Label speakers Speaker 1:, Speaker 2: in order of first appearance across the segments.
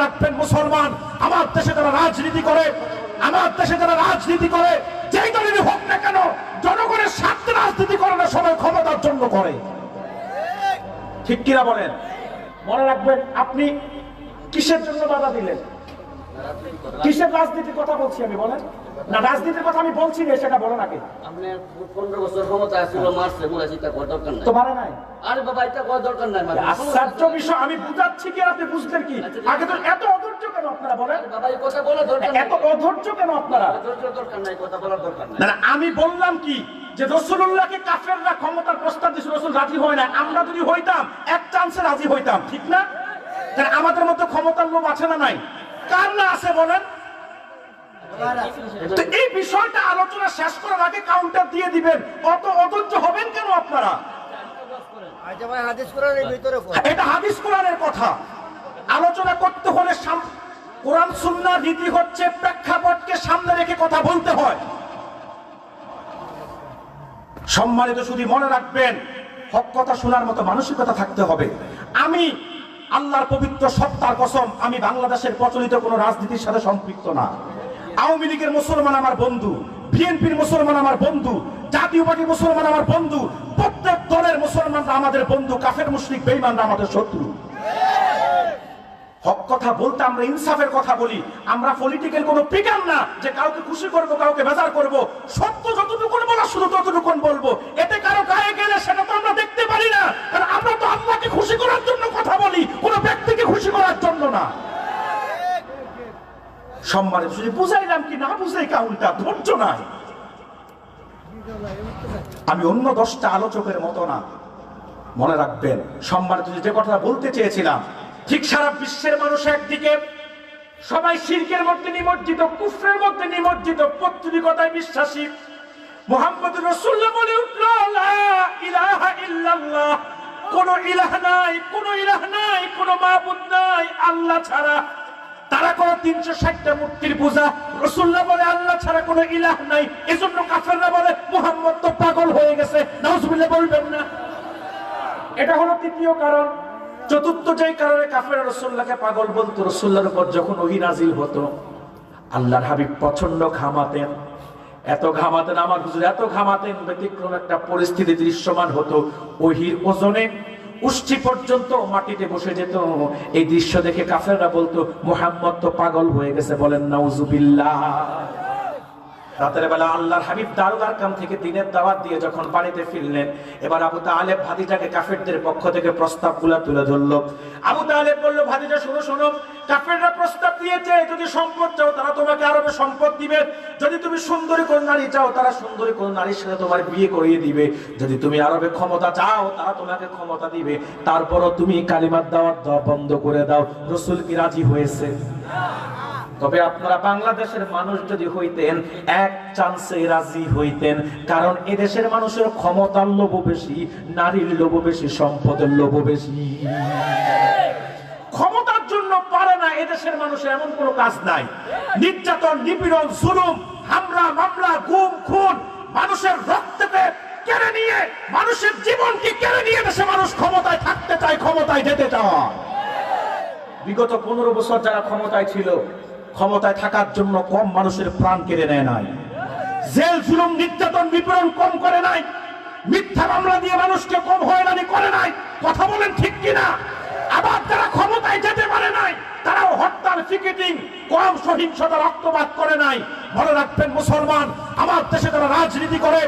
Speaker 1: রাখবেন মুসলমান, আমার দেশে যারা রাজনীতি করে, আমার দেশে যারা রাজনীতি করে, যেই দলেরই হোক না কেন, জনগণের স্বার্থে রাজনীতি করে না, সবাই ক্ষমতার জন্য করে। ঠিক কিনা বলেন? মনে রাখবেন, আপনি কিসের জন্য বাধা দিলেন? কিসের রাজনীতির কথা বলছি আমি, বলেন না? রাজনীতির কথা আমি বলছি না, সেটা বলেন আগে।
Speaker 2: আপনি 15 বছর ক্ষমতা ছিল, মারছে মুরাজি, তা করার দরকার নাই।
Speaker 1: তো মারে নাই?
Speaker 2: আরে বাবা, এটা করার দরকার নাই।
Speaker 1: আশ্চর্য বিষয়, আমি বুঝাচ্ছি কি আপনি বুঝলেন কি? আগে তো এত অধৈর্য কেন আপনারা, বলেন?
Speaker 2: বাবা, এই কথা বলা দরকার নাই।
Speaker 1: এত অধৈর্য কেন আপনারা?
Speaker 2: ধৈর্য দরকার নাই, কথা বলার দরকার নাই।
Speaker 1: না, আমি বললাম কি যে রাসূলুল্লাহকে কাফেররা ক্ষমতার প্রস্তাব দিয়েছিল, রাসূল রাজি হয় না। আমরা যদি হইতাম, এক চান্সে রাজি হইতাম, ঠিক না? কারণ আমাদের মধ্যে ক্ষমতার লোভ আছে না নাই? কার না আছে বলেন? তো এই বিষয়টা আলোচনা শেষ করার আগে কাউন্টার দিয়ে দিবেন, অত অধৈর্য হবেন কেন আপনারা? এটা হাদিস কোরআনের কথা। আলোচনা করতে হলে কোরআন সুন্নাহর রীতি হচ্ছে প্রেক্ষাপটকে সামনে রেখে কথা বলতে হয়। সম্মানিত শুধু মনে রাখবেন, হক কথা শোনার মতো মানসিকতা থাকতে হবে। আমি আল্লাহর পবিত্র সত্তার কসম, আমি বাংলাদেশের প্রচলিত কোন রাজনীতির সাথে সম্পৃক্ত না। আওয়ামী লীগের মুসলমান আমার বন্ধু, বিএনপির মুসলমান আমার বন্ধু, জাতীয় পার্টির মুসলমান আমার বন্ধু, প্রত্যেক দলের মুসলমানরা আমাদের বন্ধু, কাফের মুশরিক বেঈমানরা আমাদের শত্রু। হক কথা বলতে আমরা ইনসাফের কথা বলি, আমরা পলিটিক্যাল কোনো পিকার না যে কাউকে খুশি করব, কাউকে বেজার করব। সত্য যতটুকু বলা শুধু ততটুকু বলবো, এতে কারো গায়ে গেলে সেটা তো আমরা দেখতে পারি না। কারণ আমরা তো আল্লাহকে খুশি করার জন্য কথা বলি, কোনো ব্যক্তিকে খুশি করার জন্য না। সম্মানিত শুধু বুঝাইলাম কি না বুঝাই কাউন্টার, ধৈর্য নাই। আমি অন্য 10টা আলোচকের মতো না, মনে রাখবেন। সম্মানিত যে কথাটা বলতে চেয়েছিলাম, ঠিক সারা বিশ্বের মানুষ একদিকে সবাই শিরকের মধ্যে নিমজ্জিত, কুফরের মধ্যে নিমজ্জিত, পৌত্তলিকতায় বিশ্বাসী। মুহাম্মদুর রাসূলুল্লাহ বলে উঠল, লা ইলাহা ইল্লাল্লাহ, কোন ইলাহ নাই, কোন ইলাহ নাই, কোন মাবুদ নাই আল্লাহ ছাড়া। তারা করে 360টা মূর্তির পূজা। রাসূলুল্লাহ বলে আল্লাহ ছাড়া কোনো ইলাহ নাই। এজন্য কাফেররা বলে মুহাম্মদ তো পাগল হয়ে গেছে। নাউজুবিল্লাহ বলবেন না? এটা হলো তৃতীয় কারণ। চতুর্থ যে কারণে কাফেররা রাসূলুল্লাহকে পাগল বলতো, রাসূলুল্লাহর উপর যখন ওহী নাজিল হতো, আল্লাহর হাবিব প্রচন্ড ঘামাতেন। এত ঘামাতেন, আমার হুজুর এত ঘামাতেন, ব্যতিক্রম একটা পরিস্থিতি দৃশ্যমান হতো। ওহীর ওজনে উষ্ঠি পর্যন্ত মাটিতে বসে যেত। এই দৃশ্য দেখে কাফেররা বলতো মুহাম্মদ তো পাগল হয়ে গেছে। বলেন নাউজুবিল্লাহ। রাতের বেলা আল্লাহর হাবিব দারুল আরকাম থেকে দিনের দাওয়াত দিয়ে যখন বাড়িতে ফিরলেন, এবার আবু তালেব ভাতিজাকে কাফেরদের পক্ষ থেকে প্রস্তাবগুলো তুলে ধরলো। আবু তালেব বলল, ভাতিজা শোনো শোনো, কাফেররা প্রস্তাব দিয়েছে, যদি সম্পদ চাও তারা তোমাকে আরবে সম্পদ দিবে, যদি তুমি সুন্দরী কোন নারী চাও তারা সুন্দরী কোন নারীর সাথে তোমার বিয়ে করিয়ে দিবে, যদি তুমি আরবে ক্ষমতা চাও তারা তোমাকে ক্ষমতা দিবে, তারপরও তুমি কালিমার দাওয়াত দেওয়া বন্ধ করে দাও। রাসূল কি রাজি হয়েছে? তবে আপনারা বাংলাদেশের মানুষ যদি হইতেন, এক চান্সে রাজি হইতেন। কারণ এদেশের মানুষের ক্ষমতার লোভ বেশি, নারীর লোভ বেশি, সম্পদের লোভ বেশি। ক্ষমতার জন্য পারে না এদেশের মানুষের এমন কোনো কাজ নাই। নির্যাতন, নিপীড়ন, জুলুম, হামলা, মামলা, গুম, খুন, মানুষের রক্তকে কেড়ে নিয়ে, মানুষের জীবনকে কেড়ে নিয়ে দেশে মানুষ ক্ষমতায় থাকতে চায়, ক্ষমতায় যেতে চায়। বিগত 15 বছর যারা ক্ষমতায় ছিল, ক্ষমতায় থাকার জন্য কম মানুষের প্রাণ কেড়ে নেয় নাই, জেল, জুলুম, নির্যাতন, নিপীড়ন কম করে নাই, মিথ্যা মামলা দিয়ে মানুষকে কম হয়রানি করে নাই। কথা বলেন ঠিক কিনা? আবার যারা ক্ষমতায় যেতে পারে নাই, তারাও হরতাল, পিকেটিং, কম সহিংসতা, রক্তপাত করে নাই। মনে রাখবেন মুসলমান, আমার দেশে যারা রাজনীতি করে,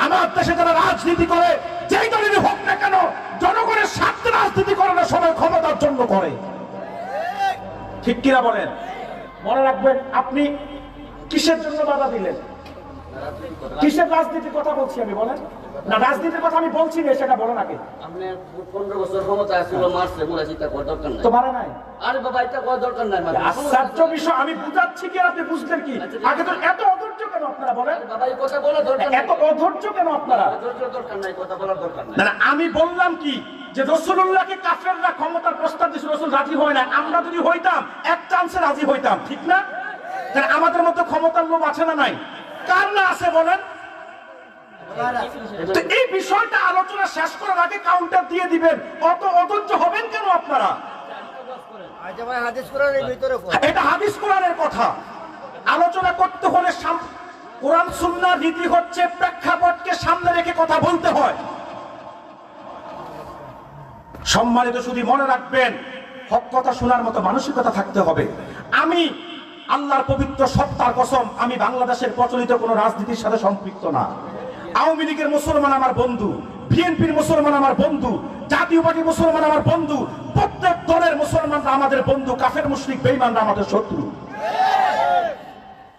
Speaker 1: আমার দেশে যারা রাজনীতি করে, যেই দলেরই হোক না কেন, জনগণের স্বার্থে রাজনীতি করে না, সবাই ক্ষমতার জন্য করে। ঠিক কিনা বলেন? মনে রাখবেন, আপনি কিসের জন্য বাধা দিলেন? কিসের রাজনীতির কথা বলছি আমি, বলেন না? রাজনীতির কথা আমি বলছি না, সেটা বলেন আগে।
Speaker 2: আপনি 15 বছর ক্ষমতা ছিল, মারছে মুরাজি, তা করার দরকার নাই।
Speaker 1: তো মারে নাই?
Speaker 2: আরে বাবা, এটা করার দরকার নাই।
Speaker 1: আশ্চর্য বিষয়, আমি বুঝাচ্ছি কি আপনি বুঝলেন কি? আগে তো এত অধৈর্য কেন আপনারা, বলেন?
Speaker 2: বাবা, এই কথা বলা দরকার নাই।
Speaker 1: এত অধৈর্য কেন আপনারা?
Speaker 2: ধৈর্য দরকার নাই, কথা বলার দরকার নাই।
Speaker 1: না, আমি বললাম কি যে রাসূলুল্লাহকে কাফেররা ক্ষমতার প্রস্তাব দিয়েছিল, রাসূল রাজি হয় না। আমরা যদি হইতাম, এক চান্সে রাজি হইতাম, ঠিক না? কারণ আমাদের মধ্যে ক্ষমতার লোভ আছে না নাই? কার না আছে বলেন? তো এই বিষয়টা আলোচনা শেষ করার আগে কাউন্টার দিয়ে দিবেন, অত অধৈর্য হবেন কেন আপনারা?
Speaker 3: আচ্ছা ভাই হাদিস কোরআনের ভিতরে
Speaker 1: এটা হাদিস কোরআনের কথা। আলোচনা করতে হলে কোরআন সুন্নাহর রীতি হচ্ছে প্রেক্ষাপটকে সামনে রেখে কথা বলতে হয়। সম্মানিত শুধু মনে রাখবেন, হক কথা শোনার মতো মানসিকতা থাকতে হবে। আমি আল্লাহর পবিত্র সত্তার কসম, আমি বাংলাদেশের প্রচলিত কোন রাজনীতির সাথে সম্পৃক্ত না। আওয়ামী লীগের মুসলমান আমার বন্ধু, বিএনপির মুসলমান আমার বন্ধু, জাতীয় পার্টির মুসলমান আমার বন্ধু, প্রত্যেক দলের মুসলমানরা আমাদের বন্ধু, কাফের মুশরিক বেঈমানরা আমাদের শত্রু।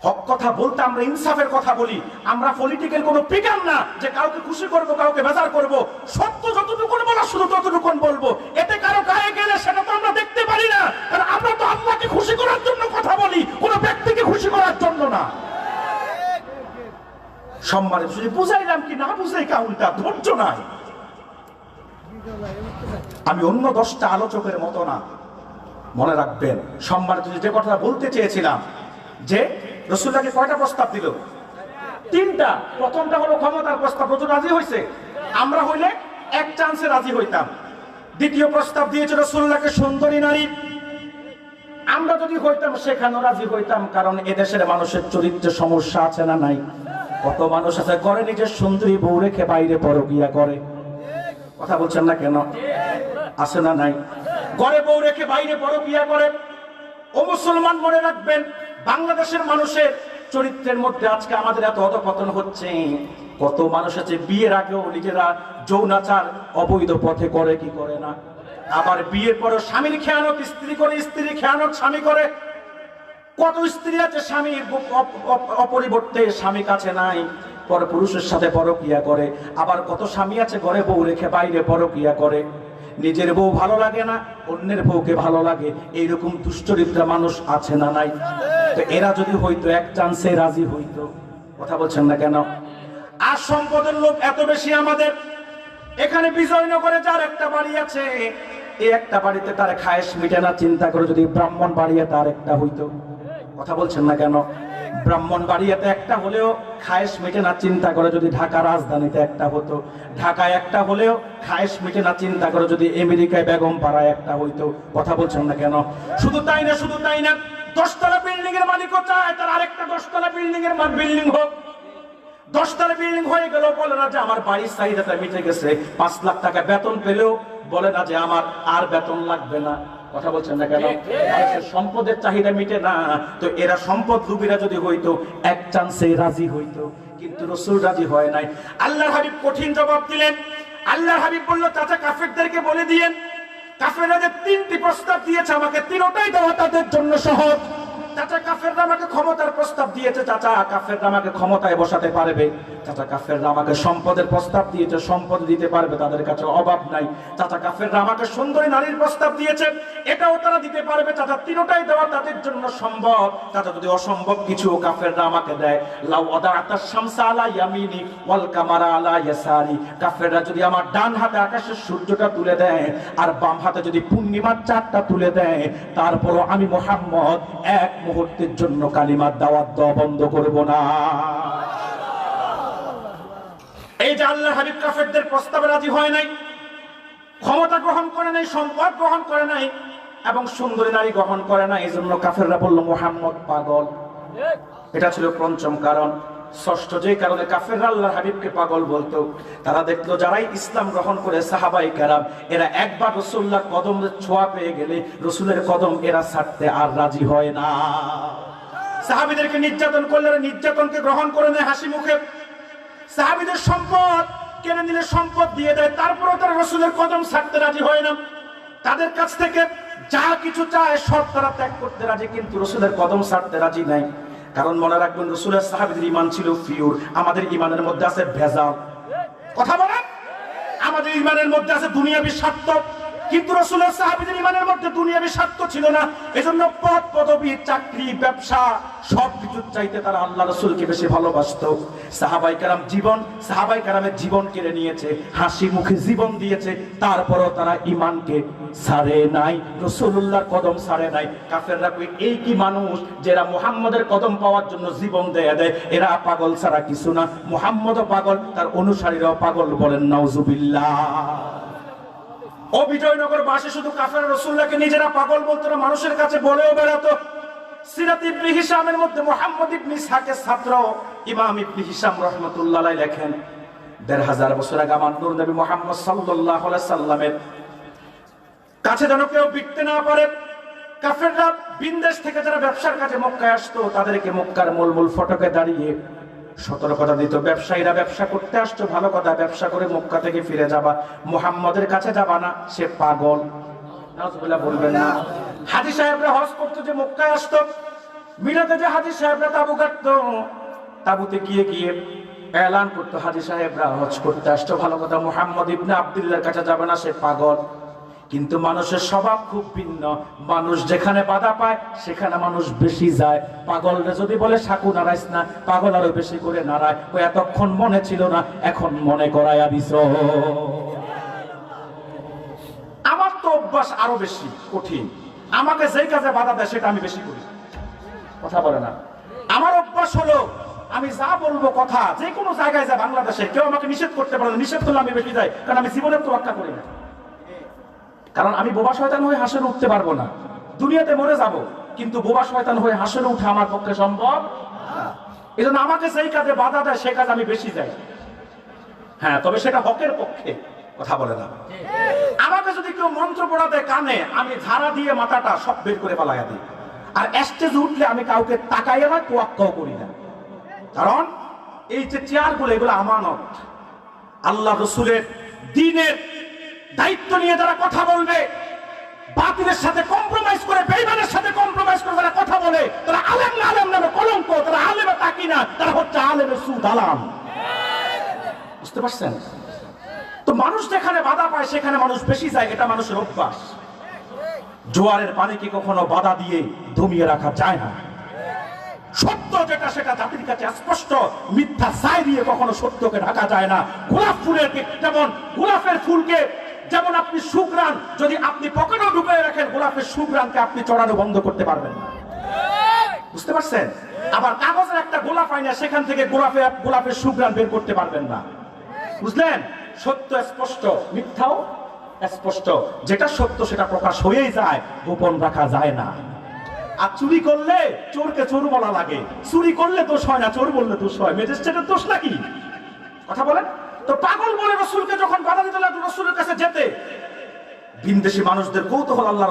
Speaker 1: হক কথা বলতে আমরা ইনসাফের কথা বলি, আমরা পলিটিক্যাল কোনো পিকার না যে কাউকে খুশি করব, কাউকে বেজার করব। সত্য যতটুকু বলা শুধু ততটুকু বলবো, এতে কারো গায়ে গেলে সেটা তো আমরা দেখতে পারি না, কারণ আমরা তো আল্লাহকে খুশি করার জন্য কথা বলি, কোনো ব্যক্তিকে খুশি করার জন্য না। সম্মানিত শুধু বুঝাইলাম কি না বুঝাই কাউন্টা ধৈর্য নাই। আমি অন্য 10টা আলোচকের মতো না, মনে রাখবেন। সম্মানিত যে কথা বলতে চেয়েছিলাম যে রাসূলুল্লাহকে কয়টা প্রস্তাব দিল? 3টা। প্রথমটা হলো ক্ষমতার প্রস্তাব, রাসূল রাজি হয়েছে, আমরা হইলে এক চান্সে রাজি হইতাম। দ্বিতীয় প্রস্তাব দিয়েছে রাসূলুল্লাহকে সুন্দরী নারী, আমরা যদি হইতাম সেখানেও রাজি হইতাম, কারণ এদেশের মানুষের চরিত্রে সমস্যা আছে না নাই? কত মানুষ আছে করে নিজের সুন্দরী বউ রেখে বাইরে পরকিয়া করে, কথা বলছেন না কেন? আছে না নাই? ঘরে বউ রেখে বাইরে পরকিয়া করে। ও মুসলমান মনে রাখবেন, বাংলাদেশের মানুষের চরিত্রের মধ্যে আজকে আমাদের এত অধঃপতন হচ্ছে। কত মানুষ আছে বিয়ের আগেও নিজেরা যৌনাচার অবৈধ পথে করে, কি করে না? আবার বিয়ের পরে স্বামীর খেয়ানত স্ত্রী করে, স্ত্রীর খেয়ানত স্বামী করে। কত স্ত্রী আছে স্বামীর অপরিবর্তে স্বামী কাছে নাই, পর পুরুষের সাথে পরকিয়া করে। আবার কত স্বামী আছে ঘরে বউ রেখে বাইরে পরকিয়া করে। নিজের বউ ভালো লাগে না, অন্যের বউকে ভালো লাগে, এইরকম দুশ্চরিত্র মানুষ আছে না নাই? তো এরা যদি হইতো এক চান্সে রাজি হইতো, কথা বলছেন না কেন? আর সম্পদের লোক এত বেশি আমাদের এখানে বিজয়নগরে যার একটা বাড়ি আছে, এই একটা বাড়িতে তার খায়েশ মিটে না, চিন্তা করে যদি ব্রাহ্মণ বাড়িয়ে তার একটা হইতো, কথা বলছেন না কেন? ব্রাহ্মণ বাড়িয়াতে একটা হলেও খায়েশ মিটে না, চিন্তা করে যদি ঢাকা রাজধানীতে একটা হতো, ঢাকায় একটা হলেও খায়েশ মিটে না, চিন্তা করে যদি আমেরিকায় বেগম পাড়ায় একটা হইতো, কথা বলছেন না কেন? শুধু তাই না, শুধু তাই না, 10তলা বিল্ডিং এর মালিকও চায় তার আরেকটা 10তলা বিল্ডিং এর বিল্ডিং হোক। 10তলা বিল্ডিং হয়ে গেল, বলে না যে আমার বাড়ির চাহিদাটা মিটে গেছে। 5 লাখ টাকা বেতন পেলেও বলে না যে আমার আর বেতন লাগবে না, কথা বলছেন না কেন? সম্পদের চাহিদা মিটে না। তো এরা সম্পদ লুবিরা যদি হইতো এক চান্সে রাজি হইতো, কিন্তু রাসূল রাজি হয় নাই। আল্লাহর হাবিব কঠিন জবাব দিলেন। আল্লাহর হাবিব বলল, চাচা কাফেরদেরকে বলে দিয়েন, কাফেররা যে 3টি প্রস্তাব দিয়েছে আমাকে 3টাই দেওয়া তাদের জন্য সহজ। চাচা কাফেররা আমাকে ক্ষমতার প্রস্তাব দিয়েছে, চাচা কাফেররা আমাকে ক্ষমতায় বসাতে পারবে। চাচা কাফেররা আমাকে সম্পদের প্রস্তাব দিয়েছে, সম্পদ দিতে পারবে, তাদের কাছে অভাব নাই। চাচা কাফেররা আমাকে সুন্দরী নারীর প্রস্তাব দিয়েছে, এটাও তারা দিতে পারবে। চাচা 3টাই দেওয়া তাদের জন্য সম্ভব। চাচা যদি অসম্ভব কিছু কাফেররা আমাকে দেয়, লাউ ওয়াদাআতা শামসা আলা ইয়ামিনি ওয়াল কামারা আলা ইয়াসারি, কাফেররা যদি আমার ডান হাতে আকাশের সূর্যটা তুলে দেয় আর বাম হাতে যদি পূর্ণিমার চাঁদটা তুলে দেয়, তারপরও আমি মুহাম্মদ এক মুহূর্তের জন্য কালিমার দাওয়াত দেওয়া বন্ধ করব না। এই যে আল্লাহর হাবিব কাফেরদের প্রস্তাবে রাজি হয় নাই, ক্ষমতা গ্রহণ করে নাই, সম্পদ গ্রহণ করে নাই, এবং সুন্দরী নারী গ্রহণ করে না, এই জন্য কাফেররা বলল মুহাম্মদ পাগল। এটা ছিল পঞ্চম কারণ। ষষ্ঠ যে কারণে কাফেররা আল্লাহর হাবিবকে পাগল বলতো, তারা দেখলো যারাই ইসলাম গ্রহণ করে সাহাবাই কেরাম, এরা একবার রাসূলুল্লাহর কদমের ছোঁয়া পেয়ে গেলে রাসূলের কদম এরা ছাড়তে আর রাজি হয় না। সাহাবীদেরকে নির্যাতন করলে নির্যাতনকে গ্রহণ করে নেয় হাসি মুখে। সাহাবীদের সম্পদ কেড়ে নিলে সম্পদ দিয়ে দেয়, তারপরেও তারা রাসূলের কদম ছাড়তে রাজি হয় না। তাদের কাছ থেকে যা কিছু চায় সব তারা ত্যাগ করতে রাজি, কিন্তু রাসূলের কদম ছাড়তে রাজি নাই। কারণ মনে রাখবেন, রাসূলের সাহাবীদের ঈমান ছিল পিওর, আমাদের ঈমানের মধ্যে আছে ভেজাল। কথা বলেন, আমাদের ঈমানের মধ্যে আছে দুনিয়াবি স্বার্থ, কিন্তু রাসূলের সাহাবীদের ঈমানের মধ্যে দুনিয়াবি স্বার্থ ছিল না। এজন্য পদ পদবি, চাকরি, ব্যবসা সবকিছুর চাইতে তারা আল্লাহ রাসূলকে বেশি ভালোবাসতো। সাহাবায়ে কেরাম সাহাবায়ে কেরামের জীবন কেড়ে নিয়েছে, হাসি মুখে জীবন দিয়েছে, তারপরও তারা ঈমানকে ছাড়ে নাই, রাসূলুল্লাহর কদম ছাড়ে নাই। কাফেররা কই এই কি মানুষ যারা মুহাম্মদের কদম পাওয়ার জন্য জীবন দেয়, এরা পাগল ছাড়া কিছু না। মুহাম্মদও পাগল, তার অনুসারীরাও পাগল, বলেন নাউজুবিল্লাহ। ও বিজয়নগর বাসী শুধু কাফের রাসূলুল্লাহকে নিজেরা পাগল বলতো না, মানুষের কাছে বলেও বেড়াতো। সিরাত ইবনে হিশামের মধ্যে মুহাম্মদ ইবনে ইসহাকের ছাত্র ইমাম ইবনে হিশাম রাহমাতুল্লাহ আলাইহি লেখেন ১৫০০ বছর আগে আমার নূর নবী মুহাম্মদ সাল্লাল্লাহু আলাইহি সাল্লামের কাছে যেন কেউ বিকতে না পারে, কাফেররা বিন্দেশ থেকে যারা ব্যবসার কাজে মক্কায় আসতো তাদেরকে মক্কার মূল ফটকে দাঁড়িয়ে সতর্কতা দিত, ব্যবসায়ীরা ব্যবসা করতে আসছো, ভালো কথা, ব্যবসা করে মক্কা থেকে ফিরে যাবা, মুহাম্মদের কাছে যাবা না, সে পাগল। নাউজুবিল্লাহ বলবেন না। হাজী সাহেবরা হজ করতে যে মক্কায় আসতো, মিলাদে যে হাজী সাহেবরা তাবু কাটতো, তাবুতে গিয়ে গিয়ে এলান করতো হাজী সাহেবরা হজ করতে আসতো, ভালো কথা, মুহাম্মদ ইবনে আব্দুল্লাহর কাছে যাবে না, সে পাগল। কিন্তু মানুষের স্বভাব খুব ভিন্ন, মানুষ যেখানে বাধা পায় সেখানে মানুষ বেশি যায়। পাগলরা যদি বলে সাকু নাড়াইস না, পাগল আরো বেশি করে নাড়ায়। ও এতক্ষণ মনে ছিল না, এখন মনে করাইয়া দিছ। আমার তো অভ্যাস আরো বেশি কঠিন, আমাকে যেই কাজে বাধা দেয় সেটা আমি বেশি করি। কথা বলে না। আমার অভ্যাস হলো আমি যা বলবো কথা, যে কোনো জায়গায় যায় বাংলাদেশে, কেউ আমাকে নিষেধ করতে পারে না, নিষেধ করলে আমি বেশি যাই, কারণ আমি জীবনের তোয়াক্কা করি না। কারণ আমি বোবা শয়তান হয়ে হাসরে উঠতে পারবো না, দুনিয়াতে মরে যাব, কিন্তু বোবা শয়তান হয়ে হাসরে উঠা আমার পক্ষে সম্ভব না। এই জন্য আমাকে যেই কাজে বাধা দেয় সে কাজ আমি বেশি যাই। হ্যাঁ, তবে সেটা হকের পক্ষে। কথা বলে না। আমাকে যদি কেউ মন্ত্র পড়া দেয় কানে, আমি ঝাড়া দিয়ে মাথাটা সব বের করে পালাইয়া দিই। আর স্টেজে উঠলে আমি কাউকে তাকাইয়া না, তোয়াক্কাও করি না। কারণ এই যে চেয়ারগুলো, এগুলো আমানত। আল্লাহ রাসূলের দ্বীনের দায়িত্ব নিয়ে যারা কথা বলবে, বাতিলের সাথে কম্প্রোমাইজ করে, বেঈমানের সাথে কম্প্রোমাইজ করে যারা কথা বলে, তারা আলেম না, আলেম নামে কলঙ্ক, তারা আলেমে তাকি না, তারা হচ্ছে আলেমের সুদ আলাম। বুঝতে পারছেন? তো মানুষ যেখানে বাধা পায় সেখানে মানুষ বেশি যায়, এটা মানুষের অভ্যাস। জোয়ারের পানিকে কখনো বাধা দিয়ে দমিয়ে রাখা যায় না। সত্য যেটা সেটা জাতির কাছে স্পষ্ট, মিথ্যা ছাই দিয়ে কখনো সত্যকে ঢাকা যায় না। গোলাপ ফুলের যেমন, গোলাপের ফুলকে যেমন আপনি সুঘ্রাণ যদি আপনি পকেটেও ঢুকিয়ে রাখেন, গোলাপের সুঘ্রাণকে আপনি চড়ানো বন্ধ করতে পারবেন না। বুঝতে পারছেন? আবার কাগজের একটা গোলাপ আইনা সেখান থেকে গোলাপের সুঘ্রাণ বের করতে পারবেন না। বুঝলেন? সত্য স্পষ্ট, মিথ্যাও স্পষ্ট। যেটা সত্য সেটা প্রকাশ হয়েই যায়, গোপন রাখা যায় না। আর চুরি করলে চোরকে চোর বলা লাগে, চুরি করলে দোষ হয় না, চোর বললে দোষ হয়। ম্যাজিস্ট্রেটের দোষ নাকি? কথা বলেন তো। পাগল বলে রসুলকে যখন বাধা দিতে লাগলো রসুলের কাছে যেতে, বিনদেশী মানুষদের কৌতূহল আল্লাহ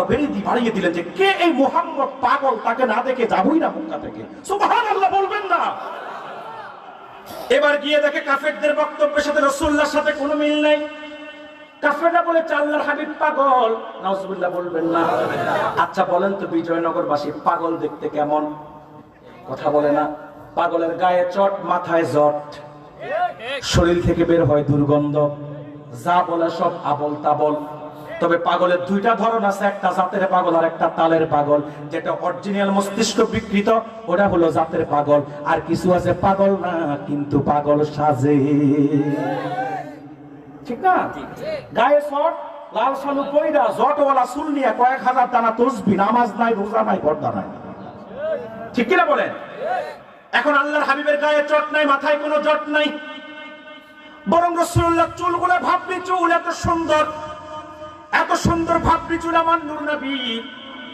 Speaker 1: বাড়িয়ে দিলেন যে কে এই মুহাম্মদ পাগল, তাকে না দেখে যাবই না মক্কা থেকে। সুবহানাল্লাহ বলবেন না। এবার গিয়ে দেখে কাফেরদের বক্তব্যের সাথে রাসূলুল্লাহর সাথে কোনো মিল নেই। কাফেররা বলে আল্লাহর হাবিব পাগল। নাউজুবিল্লাহ বলবেন না। আচ্ছা বলেন তো, বিজয়নগরবাসী পাগল দেখতে কেমন? কথা বলে না। পাগলের গায়ে চট, মাথায় জট, শরীর থেকে বের হয় দুর্গন্ধ, যা বলে সব আবল তাবল। তবে পাগলের দুইটা ধরন আছে, একটা জাতের পাগল আর একটা তালের পাগল। যেটা অরিজিনাল মস্তিষ্ক বিকৃত, ওটা হলো জাতের পাগল। আর কিছু আছে পাগল না কিন্তু পাগল সাজে। ঠিক না? গায়ে শট, লাল শালু পয়রা, জটওয়ালা চুল নিয়ে কয়েক হাজার দানা তসবিহ, নামাজ নাই, রোজা নাই, পর্দা নাই। ঠিক কিনা বলেন? এখন আল্লাহর হাবিবের গায়ে চট নাই, মাথায় কোনো জট নাই, বরং রাসূলুল্লাহ চুলগুলো ভাবলি চুল, এত সুন্দর, এত সুন্দর ভাবলি চুল আমার নূর নবী।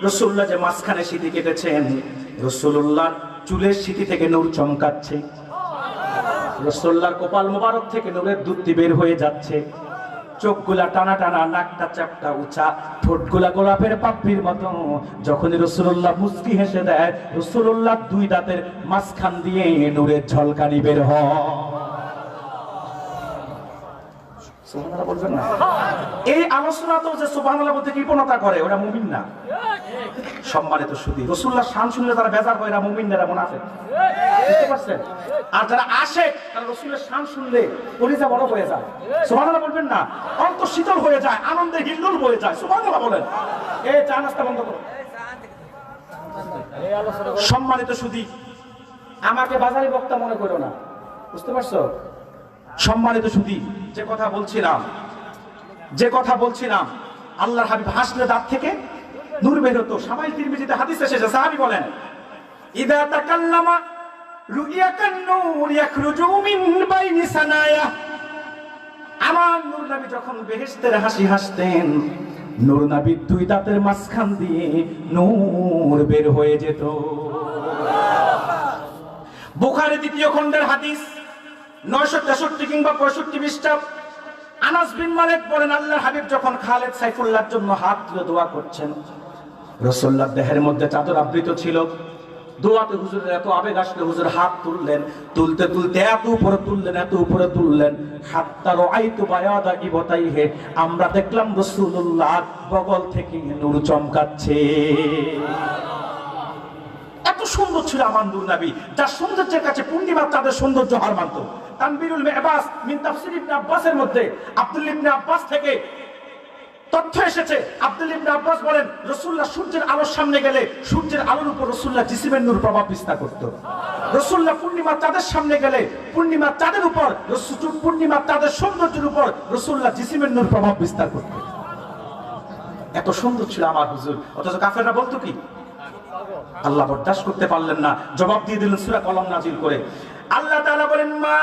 Speaker 1: রাসূলুল্লাহ যে মাঝখানে সিঁথি কেটেছেন, রাসূলুল্লাহ চুলের সিঁথি থেকে নূর চমকাচ্ছে, রাসূলুল্লাহর কপাল মোবারক থেকে নূরের দুধটি বের হয়ে যাচ্ছে, চোখগুলা টানা টানা, নাকটা চাপটা উঁচা, ঠোঁটগুলা গোলাপের পাপড়ির মতো। যখন রাসূলুল্লাহ মুস্কি হেসে দেয়, রাসূলুল্লাহ দুই দাঁতের মাঝখান দিয়ে নূরের ঝলকানি বের হয়। সুবহানাল্লাহ বলবেন না? এই আলোচনা তো যে সুবহানাল্লাহ বলতে কৃপণতা করে, ওরা মুমিন না। সম্মানিত সুধী, রাসূলুল্লাহর শান শুনলে যারা বেজার হয়, এরা মুমিন না, এরা মুনাফিক। বুঝতে পারছেন? আর যারা আশেক, তারা রাসূলের শান শুনলে কলিজা বড় হয়ে যায়। সুবহানাল্লাহ বলবেন না? অন্তর শীতল হয়ে যায়, আনন্দে হিল্লোল হয়ে যায়। সুবহানাল্লাহ বলেন। এই চা নাস্তা বন্ধ করো। সম্মানিত সুধী, আমাকে বাজারি বক্তা মনে করো না। বুঝতে পারছো? সম্মানিত সুধী, যে কথা বলছিলাম, আল্লাহর হাবিব হাসলে দাঁত থেকে নূর বের হতো। সামাইল তিরমিজিতে হাদিস এসেছে, সাহাবী বলেন, ইদা তাকাল্লামা রুইয়া কান নূর ইয়াখরুজু মিন বাইনি সানায়া। আমার নূর নবী যখন বেহেশতের হাসি হাসতেন, নূর নবীর দুই দাঁতের মাঝখান দিয়ে নূর বের হয়ে যেত। বুখারী দ্বিতীয় খণ্ডের হাদিস 963 কিংবা 65 পৃষ্ঠা। আনাস বিন মালিক বলেন, আল্লাহর হাবিব যখন খালেদ সাইফুল্লাহর জন্য হাত তুলে দোয়া করছেন, রাসূলুল্লাহর দেহের মধ্যে চাদর আবৃত ছিল। দোয়াতে হুজুরের এত আবেগ আসলে হুজুর হাত তুললেন, তুলতে তুলতে এত উপরে তুললেন, এত উপরে তুললেন, হাত্তা রাআইতু বায়াদা ইবতাইহি, আমরা দেখলাম রাসূলুল্লাহ বগল থেকে নূর চমকাচ্ছে। এত সুন্দর ছিল আমার নূর নবী, যার সৌন্দর্যের কাছে পূর্ণিমা তাদের সৌন্দর্য হার মানত। তানবীরুল মেহবাস মিন তাফসীর ইবনে আব্বাসের মধ্যে আব্দুল্লাহ ইবনে আব্বাস থেকে তথ্য এসেছে। আব্দুল্লাহ ইবনে আব্বাস বলেন, রাসূলুল্লাহ সূর্যের আলোর সামনে গেলে সূর্যের আলোর উপর রাসূলুল্লাহ জিসিমের নূর প্রভাব বিস্তার করত। রাসূলুল্লাহ পূর্ণিমা চাঁদের সামনে গেলে পূর্ণিমা চাঁদের উপর, পূর্ণিমা চাঁদের সৌন্দর্যের উপর রাসূলুল্লাহ জিসিমের নূর প্রভাব বিস্তার করত। এত সুন্দর ছিল আমার হুজুর। অথচ কাফেররা বলতো কি? আল্লাহ বরদাস্ত করতে পারলেন না, জবাব দিয়ে দিলেন সূরা কলম নাজিল করে। আল্লাহ তাআলা বলেন, মা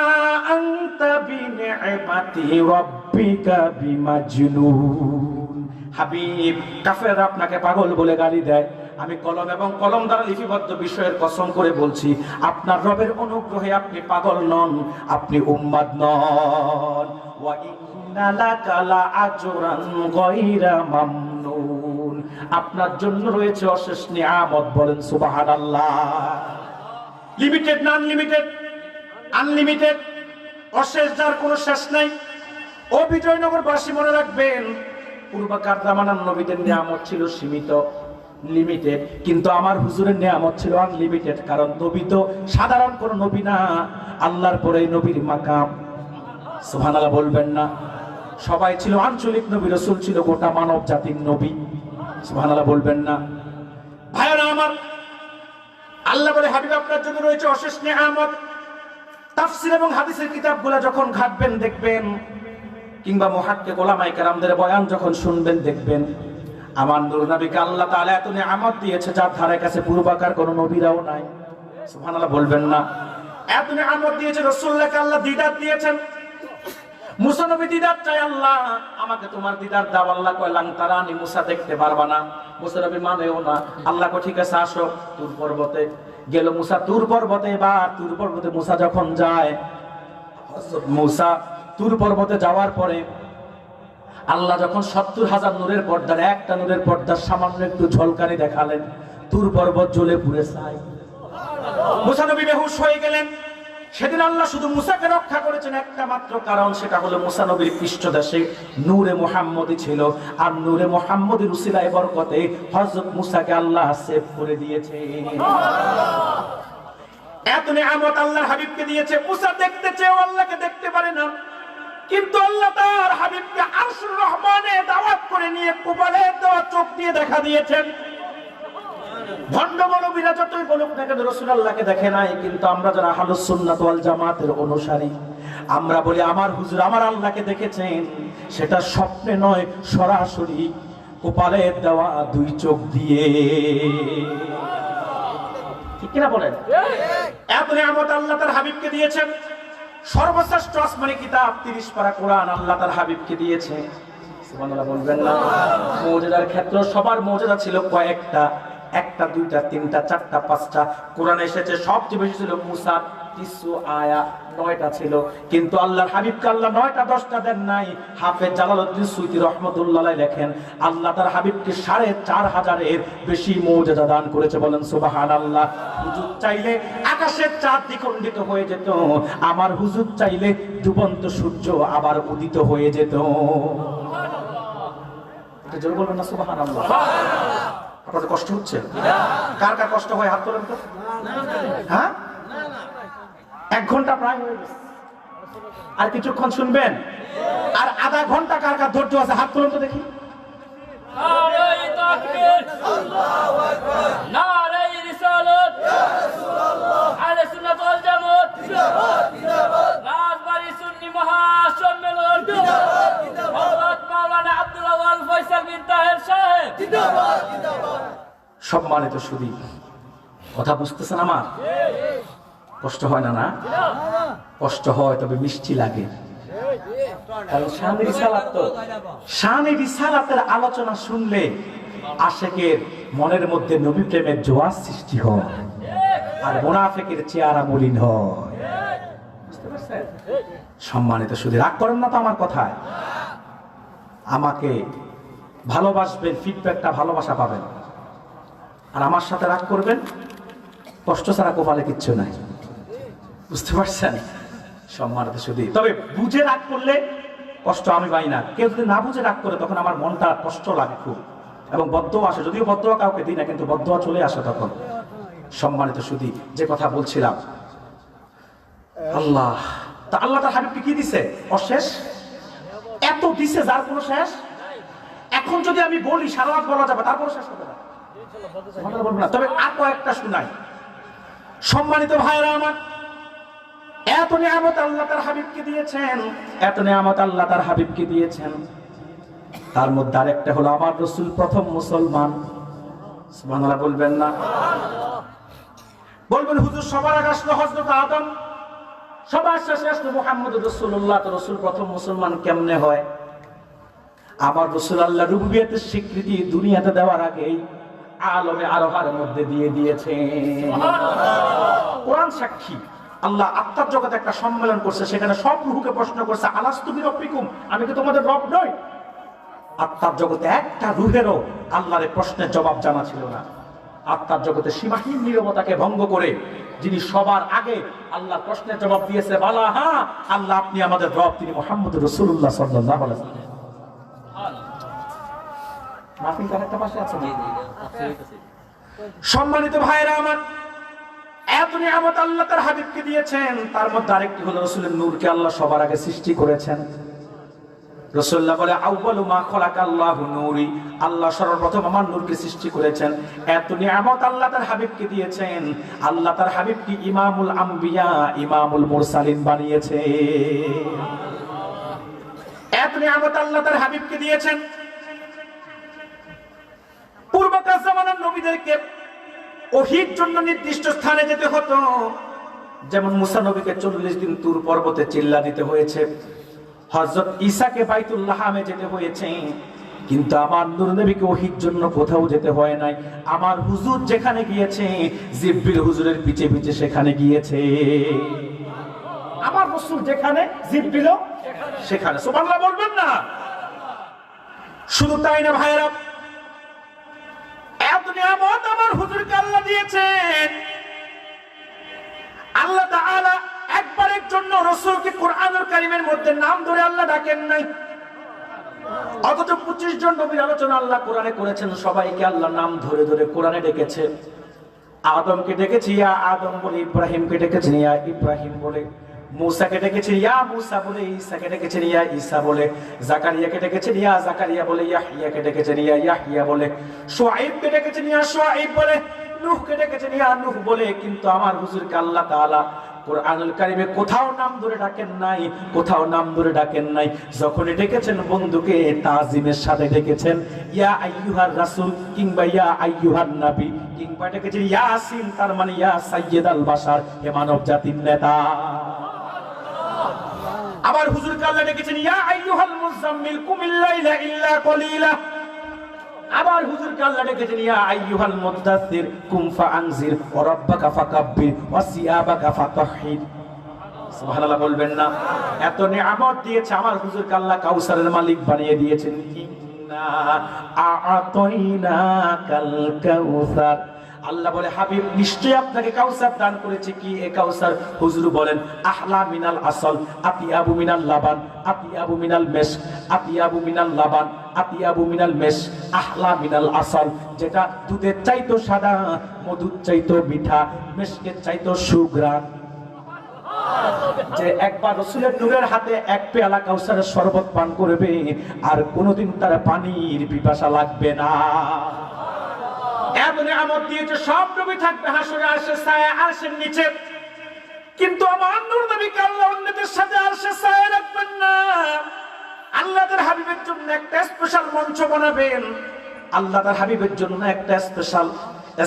Speaker 1: আনতা বিনি'মাতি রাব্বিকা বিমাজনুন। হাবিব, কাফেররা আপনাকে পাগল বলে গালি দেয়, আমি কলম এবং কলম দ্বারা লিপিবদ্ধ বিষয়ের কসম করে বলছি, আপনার রবের অনুগ্রহে আপনি পাগল নন, আপনি উম্মাদ নন। ওয়া ইন্না লাকা লাআজরান গায়রা মামনুন, আপনার জন্য রয়েছে অশেষ নিয়ামত। বলেন সুবহানাল্লাহ। লিমিটেড না আনলিমিটেড? আনলিমিটেড, অশেষ, যার কোনো শেষ নাই। ও বিজয়নগরবাসী মনে রাখবেন, পূর্বকার জামানার নবীদের নিয়ামত ছিল সীমিত, লিমিটেড, কিন্তু আমার হুজুরের নিয়ামত ছিল আনলিমিটেড। কারণ নবী তো সাধারণ কোন নবী না, আল্লাহর পরে নবীর মাকাম। সুবহানাল্লাহ বলবেন না? সবাই ছিল আঞ্চলিক নবী, রাসূল ছিল গোটা মানব জাতির নবী। সুবহানাল্লাহ বলবেন না? ভাইরা আমার, আল্লাহ বলে, হাবিব আপনার জন্য রয়েছে অশেষ নিয়ামত। তাফসীর এবং হাদিসের কিতাবগুলো যখন ঘাটবেন দেখবেন, কিংবা মুহাক্কিক উলামায়ে কেরামদের বয়ান যখন শুনবেন দেখবেন, আমার নূর নবীকে আল্লাহ তাআলা এত নিয়ামত দিয়েছে যার ধারে কাছে পূর্বকার কোন নবীরাও নাই। সুবহানাল্লাহ বলবেন না? এত নিয়ামত দিয়েছে। রাসূলুল্লাহকে আল্লাহ দিদার দিয়েছেন। মুসা নবী দিদার চাই, আল্লাহ আমাকে তোমার দিদার দাও। আল্লাহ কয়, লাং তারানি, মুসা দেখতে পারবা না। মুসা নবী মানেও না। আল্লাহ কয়, ঠিক আছে আসো তুর পর্বতে। গেল মুসা তুর পর্বতে। এবার তুর পর্বতে মুসা যখন যায়, মুসা তুর পর্বতে যাওয়ার পরে আল্লাহ যখন 70,000 নূরের পর্দার একটা নূরের পর্দার সামান্য একটু ঝলকানি দেখালেন, তুর পর্বত জ্বলে পুড়ে ছাই। মুসা নবী বেহুশ হয়ে গেলেন। সেদিন আল্লাহ শুধু মুসাকে রক্ষা করেছেন একটা মাত্র কারণ, সেটা হলো মুসা নবীর পৃষ্ঠদেশে নূরে মুহাম্মদী ছিল। আর নূরে মুহাম্মদীর উসিলায় বরকতে হযরত মুসাকে আল্লাহ সেভ করে দিয়েছে। এত নিয়ামত আল্লাহর হাবিবকে দিয়েছে। মুসা দেখতে চেয়েও আল্লাহকে দেখতে পারে না, কিন্তু আল্লাহ তার হাবিবকে আরশুর রহমানে দাওয়াত করে নিয়ে কপালের দেওয়া চোখ দিয়ে দেখা দিয়েছেন। ভণ্ড মৌলবীরা যতই বলুক না কেন, রাসূলুল্লাহকে দেখে নাই। কিন্তু আমরা যারা আহলুস সুন্নাত ওয়াল জামাতের অনুসারী, আমরা বলি আমার হুজুর আমার আল্লাহকে দেখেছেন। সেটা স্বপ্নে নয়, সরাসরি কপালের দেওয়া দুই চোখ দিয়ে। ঠিক কিনা বলেন? এত নিয়ামত আল্লাহ তার হাবিবকে দিয়েছেন। সর্বশ্রেষ্ঠ আসমানি কিতাব 30 পারা কোরআন আল্লাহ তার হাবিবকে দিয়েছে। সুবহানাল্লাহ বলবেন না? মুজিজার ক্ষেত্র সবার মুজিজা ছিল কয়েকটা, একটা, দুইটা, তিনটা, চারটা, পাঁচটা। কোরআনে এসেছে সবচেয়ে বেশি ছিল মুসা 30 আয়া, 9টা ছিল। কিন্তু আল্লাহর হাবিবকে আল্লাহ 9টা 10টা দেন নাই। হাফেজ জালালউদ্দিন সুয়ুতী রাহমাতুল্লাহ আলাইহি লেখেন, আল্লাহ তার হাবিবকে 4500-এর বেশি মুজিজা দান করেছে। বলেন সুবহানাল্লাহ। হুজুর চাইলে আকাশের চাঁদ দ্বিখণ্ডিত হয়ে যেত, আমার হুজুর চাইলে ডুবন্ত সূর্য আবার উদিত হয়ে যেত। এটা জোরে বলবেন না সুবহানাল্লাহ? আপনাদের কষ্ট হচ্ছে? কার কার কষ্ট হয় হাত তোলেন তো। হ্যাঁ, 1 ঘন্টা প্রায় হয়ে গেছে, আর কিছুক্ষণ শুনবেন। আর আধা ঘন্টা কার কার ধৈর্য আছে হাত তোলেন তো দেখি।
Speaker 3: নারে তাকবীর, আল্লাহু আকবার, নারে রিসালাত, ইয়া রাসূলুল্লাহ, আহলে সুন্নাত ওয়াল জামাত, জিন্দাবাদ জিন্দাবাদ, রাজবাড়ী সুন্নি মহাসম্মেলন, জিন্দাবাদ জিন্দাবাদ, হযরত মাওলানা আব্দুল আওয়াল ফয়সাল বিন তাহের সাহেব, জিন্দাবাদ জিন্দাবাদ।
Speaker 1: সম্মানিত সুধী, কথা বুঝতেছেন আমার? কষ্ট হয় না? না কষ্ট হয়, তবে মিষ্টি লাগে। কারণ শানে রিসালাত তো শানে রিসালাতের আলোচনা শুনলে আশেকের মনের মধ্যে নবী প্রেমের জোয়ার সৃষ্টি হয়, আর মুনাফিকের চেহারা মলিন হয়। বুঝতে পারছেন? সম্মানিত শুধু রাগ করেন না তো আমার কথায়। আমাকে ভালোবাসবেন, ফিডব্যাকটা ভালোবাসা পাবেন, আর আমার সাথে রাগ করবেন, কষ্ট ছাড়া কপালে কিচ্ছু নাই। বুঝতে পারছেন? সম্মানিত শুধু, তবে বুঝে রাগ করলে কষ্ট আমি পাই না। কেউ যদি না বুঝে রাগ করে তখন আমার মনটা কষ্ট লাগে খুব, এবং বদদোয়া আসে, যদিও বদদোয়া কাউকে দিই না, কিন্তু বদদোয়া চলে আসে তখন। সম্মানিত শুধু, যে কথা বলছিলাম, আল্লাহ তার হাবিবকে কি দিছে? অশেষ এত দিছে যার কোনো শেষ। এখন যদি আমি বলি সারা রাত বলা যাবে, তারপর শেষ হবে না, তবে আর কয়েকটা শুনাই। সম্মানিত ভাইরা আমার, এত নিয়ামত আল্লাহ তার হাবিবকে দিয়েছেন, এত নিয়ামত আল্লাহ তার হাবিবকে দিয়েছেন। তার মধ্যে আরেকটা হলো আমার রাসূল প্রথম মুসলমান। সুবহানাল্লাহ বলবেন না? বলবেন হুজুর সবার আগে আসলো হযরত আদম, সবার শেষে আসলো মুহাম্মদুর রাসূলুল্লাহ, তো রাসূল প্রথম মুসলমান কেমনে হয়? আমার রাসূল আল্লাহ রুবুবিয়তের স্বীকৃতি দুনিয়াতে দেওয়ার আগেই আলমে আরোহার মধ্যে দিয়ে দিয়েছে। কোরআন সাক্ষী, আল্লাহ আত্মার জগতে একটা সম্মেলন করছে, সেখানে সব রূহকে প্রশ্ন করছে, আলাস্তু বিরব্বিকুম, আমি কি তোমাদের রব নই? আত্মার জগতে একটা রূহেরও আল্লাহর প্রশ্নের জবাব জানা ছিল না। আত্মার জগতে সীমাহীন নীরবতাকে ভঙ্গ করে যিনি সবার আগে আল্লাহর প্রশ্নের জবাব দিয়েছে, বালা হ্যাঁ আল্লাহ আপনি আমাদের রব, তিনি মুহাম্মদুর রাসূলুল্লাহ সাল্লাল্লাহু আলাইহি ওয়াসাল্লাম। মাহফিল কারেক্ট পাশে আছে না? সম্মানিত ভাইরা আমার, এত নিয়ামত আল্লাহ তার হাবিবকে দিয়েছেন। তার মধ্যে আরেকটি হলো রাসূলের নূরকে আল্লাহ সবার আগে সৃষ্টি করেছেন। রাসূলুল্লাহ বলে আউয়ালু মা খালাকাল্লাহু নূরি, আল্লাহ সর্বপ্রথম আমার নূরকে সৃষ্টি করেছেন। এত নিয়ামত আল্লাহ তার হাবিবকে দিয়েছেন। আল্লাহ তার হাবিবকে ইমামুল আম্বিয়া, ইমামুল মুরসালিন বানিয়েছে। এত নিয়ামত আল্লাহ তার হাবিবকে দিয়েছেন। পূর্বকার জামানার নবীদেরকে ওহীর জন্য নির্দিষ্ট স্থানে যেতে হতো, যেমন মুসা নবীকে 40 দিন তুর পর্বতে চিল্লা দিতে হয়েছে, হযরত ঈসাকে বাইতুল্লাহ হামে যেতে হয়েছে, কিন্তু আমার নূর নবীকে ওহীর জন্য কোথাও যেতে হয় নাই। আমার হুজুর যেখানে গিয়েছে, জিবরিল হুজুরের পিছে পিছে সেখানে গিয়েছে। আমার রাসূল যেখানে, জিবরিলও সেখানে। সুবহানাল্লাহ বলবেন না? শুধু তাই না ভাইরা, এত নিয়ামত আমার হুজুরকে আল্লাহ দিয়েছেন। আল্লাহ তাআলা একবারের জন্য রাসূলকে কোরআনুল কারীমের মধ্যে নাম ধরে আল্লাহ ডাকেন নাই, অথচ 25 জন নবীর আলোচনা আল্লাহ কোরআনে করেছেন, সবাইকে আল্লাহ নাম ধরে ধরে কোরআনে ডেকেছে। আদমকে ডেকেছে ইয়া আদম বলে, ইব্রাহিমকে ডেকেছেন ইয়া ইব্রাহিম বলে, মুসাকে ডেকেছেন ইয়া মুসা বলে, ঈসাকে ডেকেছেন ইয়া ঈসা বলে, জাকারিয়াকে ডেকেছেন ইয়া জাকারিয়া বলে, ইয়াহইয়াকে ডেকেছেন ইয়া ইয়াহইয়া বলে, শুআইবকে ডেকেছেন ইয়া শুআইব বলে, নূহকে ডেকেছেন ইয়া নূহ বলে। কিন্তু আমার হুজুরকে আল্লাহ তাআলা কোরআনুল কারীমে কোথাও নাম ধরে ডাকেন নাই, কোথাও নাম ধরে ডাকেন নাই। যখনই ডেকেছেন বন্ধুকে তাজিমের সাথে ডেকেছেন, ইয়া আইয়ুহার রাসূল কিংবা ইয়া আইয়ুহান নবী, কিংবা ডেকেছেন ইয়াসিন, তার মানে ইয়া সাইয়্যিদাল বাশার, হে মানব জাতির নেতা। আবার হুজুরকে আল্লাহ ডেকেছেন ইয়া আইয়ুহাল মুযাম্মিল কুমিল লাইলা ইল্লা কলিলা। আবার হুজুরকে আল্লাহ ডেকেছেন ইয়া আইয়ুহাল মুদ্দাসসির কুম ফাআনজির ওয়া রাব্বাকা ফাকাব্বির ওয়া সিয়াবাকা ফাতাহহির। সুবহানাল্লাহ বলবেন না? এত নিয়ামত দিয়েছে আমার হুজুরকে আল্লাহ কাউসারের মালিক বানিয়ে দিয়েছেন। ইন্না আ'তাইনাকাল কাউসার, আল্লাহ বলে হাবিব নিশ্চয় আপনাকে কাউসার দান করেছে। কি এ কাউসার? হুজুর বলেন আহলা মিনাল আসল, আতিয়াবু মিনাল লাবান, আতিয়াবু মিনাল মেশ, আতিয়াবু মিনাল লাবান, আতিয়াবু মিনাল মেশ, আহলা মিনাল আসল, যেটা দুধের চাইতো সাদা, মধুর চাইতো মিঠা, মেশকের চাইতো সুঘ্রাণ। যে একবার রাসূলের নূরের হাতে এক পেয়ালা কাউসারের শরবত পান করবে, আর কোনোদিন তার পানির পিপাসা লাগবে না। এত নিয়ামত দিয়েছে, সব নবী থাকবে হাসরে আরশের ছায়া, আরশের নিচে, কিন্তু আমার নূর নবীকে আল্লাহ অন্যদের সাথে আরশের ছায়া রাখবেন না। আল্লাহ তার হাবিবের জন্য একটা স্পেশাল মঞ্চ বানাবেন, আল্লাহ তার হাবিবের জন্য একটা স্পেশাল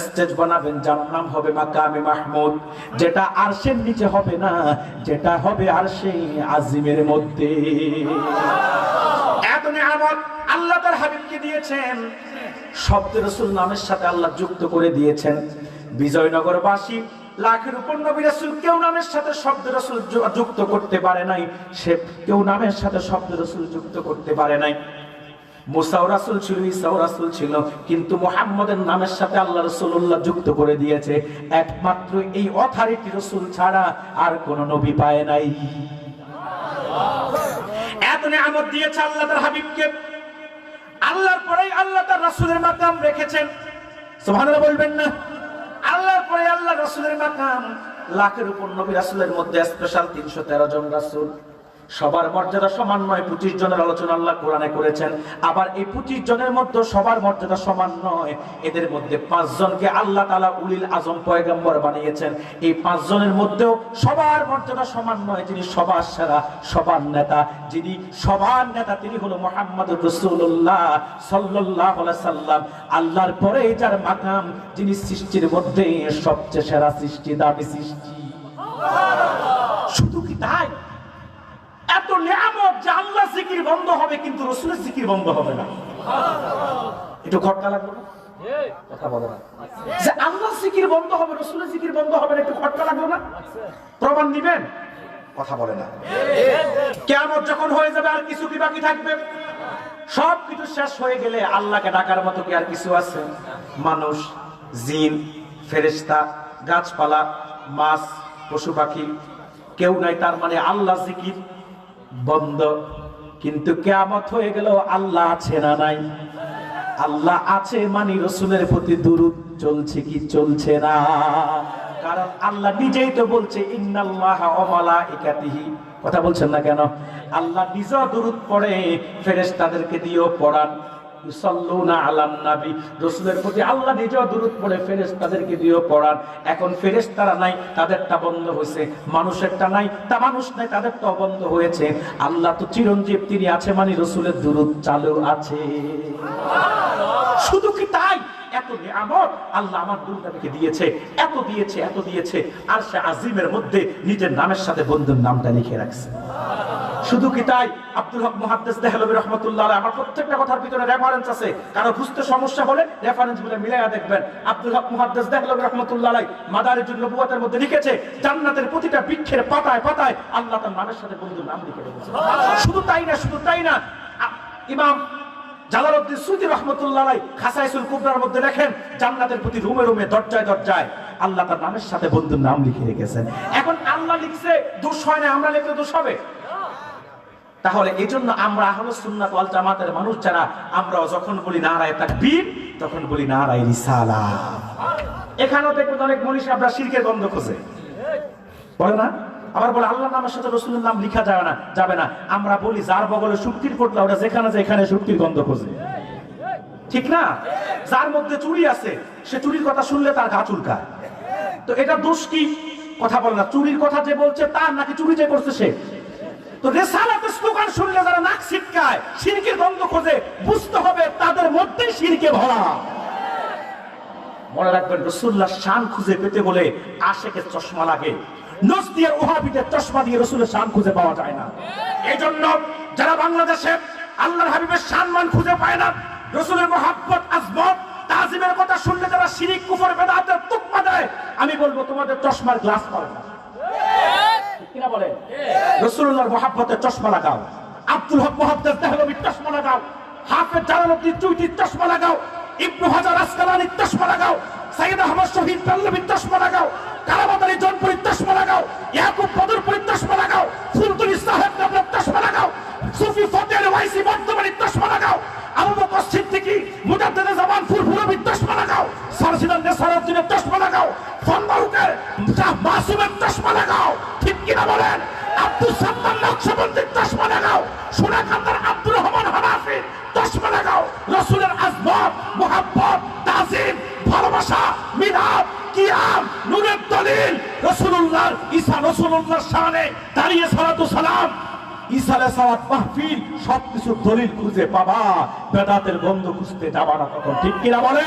Speaker 1: স্টেজ বানাবেন, যার নাম হবে মাকামে মাহমুদ, যেটা আরশের নিচে হবে না, যেটা হবে আরশে আজিমের মধ্যে। এত নিয়ামত আল্লাহ তার হাবিবকে দিয়েছেন, শব্দ রাসূল নামের সাথে আল্লাহ যুক্ত করে দিয়েছেন। বিজয়নগরবাসী লাখের উপর নবী রাসূল কেউ নামের সাথে শব্দ রাসূল যুক্ত করতে পারে নাই, সে কেউ নামের সাথে শব্দ রাসূল যুক্ত করতে পারে নাই। মুসাও রাসূল ছিল, ঈসাও রাসূল ছিল, কিন্তু মুহাম্মদের নামের সাথে আল্লাহ রাসূলুল্লাহ যুক্ত করে দিয়েছে। একমাত্র এই অথরিটি রাসূল ছাড়া আর কোন নবী পায় নাই। এত নিয়ামত দিয়েছে আল্লাহ তার হাবিবকে। আল্লাহর পরেই আল্লাহ তার রাসূলের মাকাম রেখেছেন, সুবহানাল্লাহ বলবেন না? আল্লাহর পরে আল্লাহ রাসূলের মাকাম। লাখের উপর নবী রাসূলের মধ্যে স্পেশাল 313 জন রাসূল, সবার মর্যাদা সমান নয়। 25 জনের আলোচনা আল্লাহ কোরআনে করেছেন। আবার এই 25 জনের মধ্যে সবার মর্যাদা সমান নয়, এদের মধ্যে 5 জনকে আল্লাহ তাআলা উলিল আজম পয়গম্বর বানিয়েছেন। এই 5 জনের মধ্যেও সবার মর্যাদা সমান নয়। যিনি সবার সেরা, সবার নেতা, যিনি সবার নেতা, তিনি হলো মুহাম্মদুর রাসূলুল্লাহ সাল্লাল্লাহু আলাইহি সাল্লাম। আল্লাহর পরে যার মাকাম, যিনি সৃষ্টির মধ্যে সবচেয়ে সেরা সৃষ্টি, দামি সৃষ্টি। শুধু কি তাই? এত নিয়ামত যে আল্লাহ জিকির বন্ধ হবে কিন্তু রাসূলের জিকির বন্ধ হবে না। একটু খটকা লাগলো না? কথা বলো না যে আল্লাহ জিকির বন্ধ হবে, রাসূলের জিকির বন্ধ হবে না, একটু খটকা লাগলো না? প্রমাণ দিবেন? কথা বলে না। কিয়ামত যখন হয়ে যাবে আর কিছু কি বাকি থাকবে? সব কিছু শেষ হয়ে গেলে আল্লাহকে ডাকার মতো কি আর কিছু আছে? মানুষ, জিন, ফেরেশতা, গাছপালা, মাছ, পশু পাখি কেউ নাই। তার মানে আল্লাহ জিকির বন্ধ। কিন্তু কিয়ামত হয়ে গেল আল্লাহ আছে না নাই? আল্লাহ আছে মানে রাসূলের প্রতি দুরূদ চলছে কি চলছে না? কারণ আল্লাহ নিজেই তো বলছে ইন্নাল্লাহা ওয়া মালাইকাতিহি। কথা বলছেন না কেন? আল্লাহ নিজে দুরূদ পড়ে, ফেরেশতাদেরকে দিয়েও পড়ান। ইউসাল্লুনা আলান নবী, রাসূলের প্রতি আল্লাহ নিজেও দুরূদ পড়ে, ফেরেশতাদেরকে দিয়েও পড়ান। এখন ফেরেশতারা নাই, তাদেরটা বন্ধ হয়েছে। মানুষেরটা নাই, তা মানুষ নাই, তাদেরটাও বন্ধ হয়েছে। আল্লাহ তো চিরঞ্জীব, তিনি আছে মানে রাসূলের দুরূদ চালু আছে। শুধু কি তাই? এত নিয়ামত আল্লাহ আমার দুনিয়াকে দিয়েছে, এত দিয়েছে, এত দিয়েছে, আর সে আজিমের মধ্যে নিজের নামের সাথে বন্ধুর নামটা লিখে রাখছে। শুধু কি তাই? আব্দুল হক মুহাদ্দিস দেহলভী রাহমাতুল্লাহ আলাইহি, আমার প্রত্যেকটা কথার ভিতরে রেফারেন্স আছে, কারো বুঝতে সমস্যা হলে রেফারেন্স গুলো মিলাইয়া দেখবেন। আব্দুল হক মুহাদ্দিস দেহলভী রাহমাতুল্লাহ আলাইহি মাদারিজুন নবুওয়াতের মধ্যে লিখেছে, জান্নাতের প্রতিটা বৃক্ষের পাতায় পাতায় আল্লাহ তার নামের সাথে বন্ধুর নাম লিখে রেখেছে। শুধু তাই না, শুধু তাই না, ইমাম জালালউদ্দিন সুয়ুতী রাহমাতুল্লাহ আলাইহি খাসাইসুল কুবরার মধ্যে লেখেন, জান্নাতের প্রতি রুমে রুমে দরজায় দরজায় আল্লাহ তার নামের সাথে বন্ধুর নাম লিখে রেখেছেন। এখন আল্লাহ লিখছে, দোষ হয় না, আমরা লিখলে দোষ হবে? তাহলে এই জন্য আমরা আহলুস সুন্নাত ওয়াল জামাতের মানুষ যারা, আমরা যখন বলি নারায়ে তাকবীর, তখন বলি নারায়ে রিসালাত। এখানেও দেখবেন অনেক মনীষী আমরা শিরকের গন্ধ খোঁজে, বলে না? আবার বলে আল্লাহর নামের সাথে রাসূলের নাম লিখা যাবে না। আমরা বলি যার বগলে শুক্তির পোটলা, ওটা যেখানে যায় এখানে শুক্তির গন্ধ খোঁজে, ঠিক না? যার মধ্যে চুরি আছে, সে চুরির কথা শুনলে তার গা চুলকায়। তো এটা দোষ কি? কথা বলে না। চুরির কথা যে বলছে তার, নাকি চুরি যে করছে সে? তো রিসালাতের স্লোগান শুনলে যারা নাক ছিটকায়, শিরকের গন্ধ খোঁজে, বুঝতে হবে তাদের মধ্যে শিরকে ভরা। মনে রাখবেন, রাসূলুল্লাহ শান খুঁজে পেতে বলে আশেকের চশমা লাগে, নজদিয়ার ওহাবিদের চশমা দিয়ে রাসূলের শান খুঁজে পাওয়া যায় না। এই জন্য যারা বাংলাদেশে আল্লাহর হাবিবের সম্মান খুঁজে পায় না, রাসূলের মুহাব্বত, আজমত, তাজিমের কথা শুনলে যারা শিরক, কুফর, বেদাতের তুকমা দেয়, আমি বলবো তোমাদের চশমার গ্লাস পাবে না। কিনা বলেন? রাসূলুল্লাহর মুহাব্বতের চশমা লাগাও, আব্দুল হক মুহাদ্দিস দেহলভীর চশমা লাগাও, হাফেজ জালালউদ্দিন সুয়ুতীর চশমা লাগাও, ইবনে হাজার আসকালানির চশমা লাগাও, সাইয়্যিদ আহমদ শহীদ দেহলভীর চশমা লাগাও, কারামাত আলী জনপুরীর চশমা লাগাও, ইয়াকুব বদরপুরীর চশমা লাগাও, ফুলতুলি সাহেব নামের চশমা লাগাও, সুফি ফতেহ আলী ওয়াইসি বর্তমানের চশমা লাগাও, আবু বকর সিদ্দিকী মুজাদ্দিদে জামান ফুরফুরাবির চশমা লাগাও, সারসিদান নেসারউদ্দিনের চশমা লাগাও, ফনবারুকের শাহ মাসুমের চশমা লাগাও, ঠিক কিনা বলেন? আব্দুল সাত্তার নকশবন্দির চশমা লাগাও, সোনাকান্দার আব্দুর রহমান হানাফির চশমা লাগাও। রাসূলের আজমত, মুহাব্বত, তাজিম, ভালোবাসা, মিলাদ, কিয়াম, নূরের দলিল, রাসূলুল্লাহ ঈসা রাসূলুল্লাহর শানে দাঁড়িয়ে সালাতু সালাম, ঈসা আলাইহিস সালাত মাহফিল, সবকিছু দলিল খুঁজে পাবা, বেদাতের গন্ধ খুঁজতে যাবা না তখন, ঠিক কিনা বলে?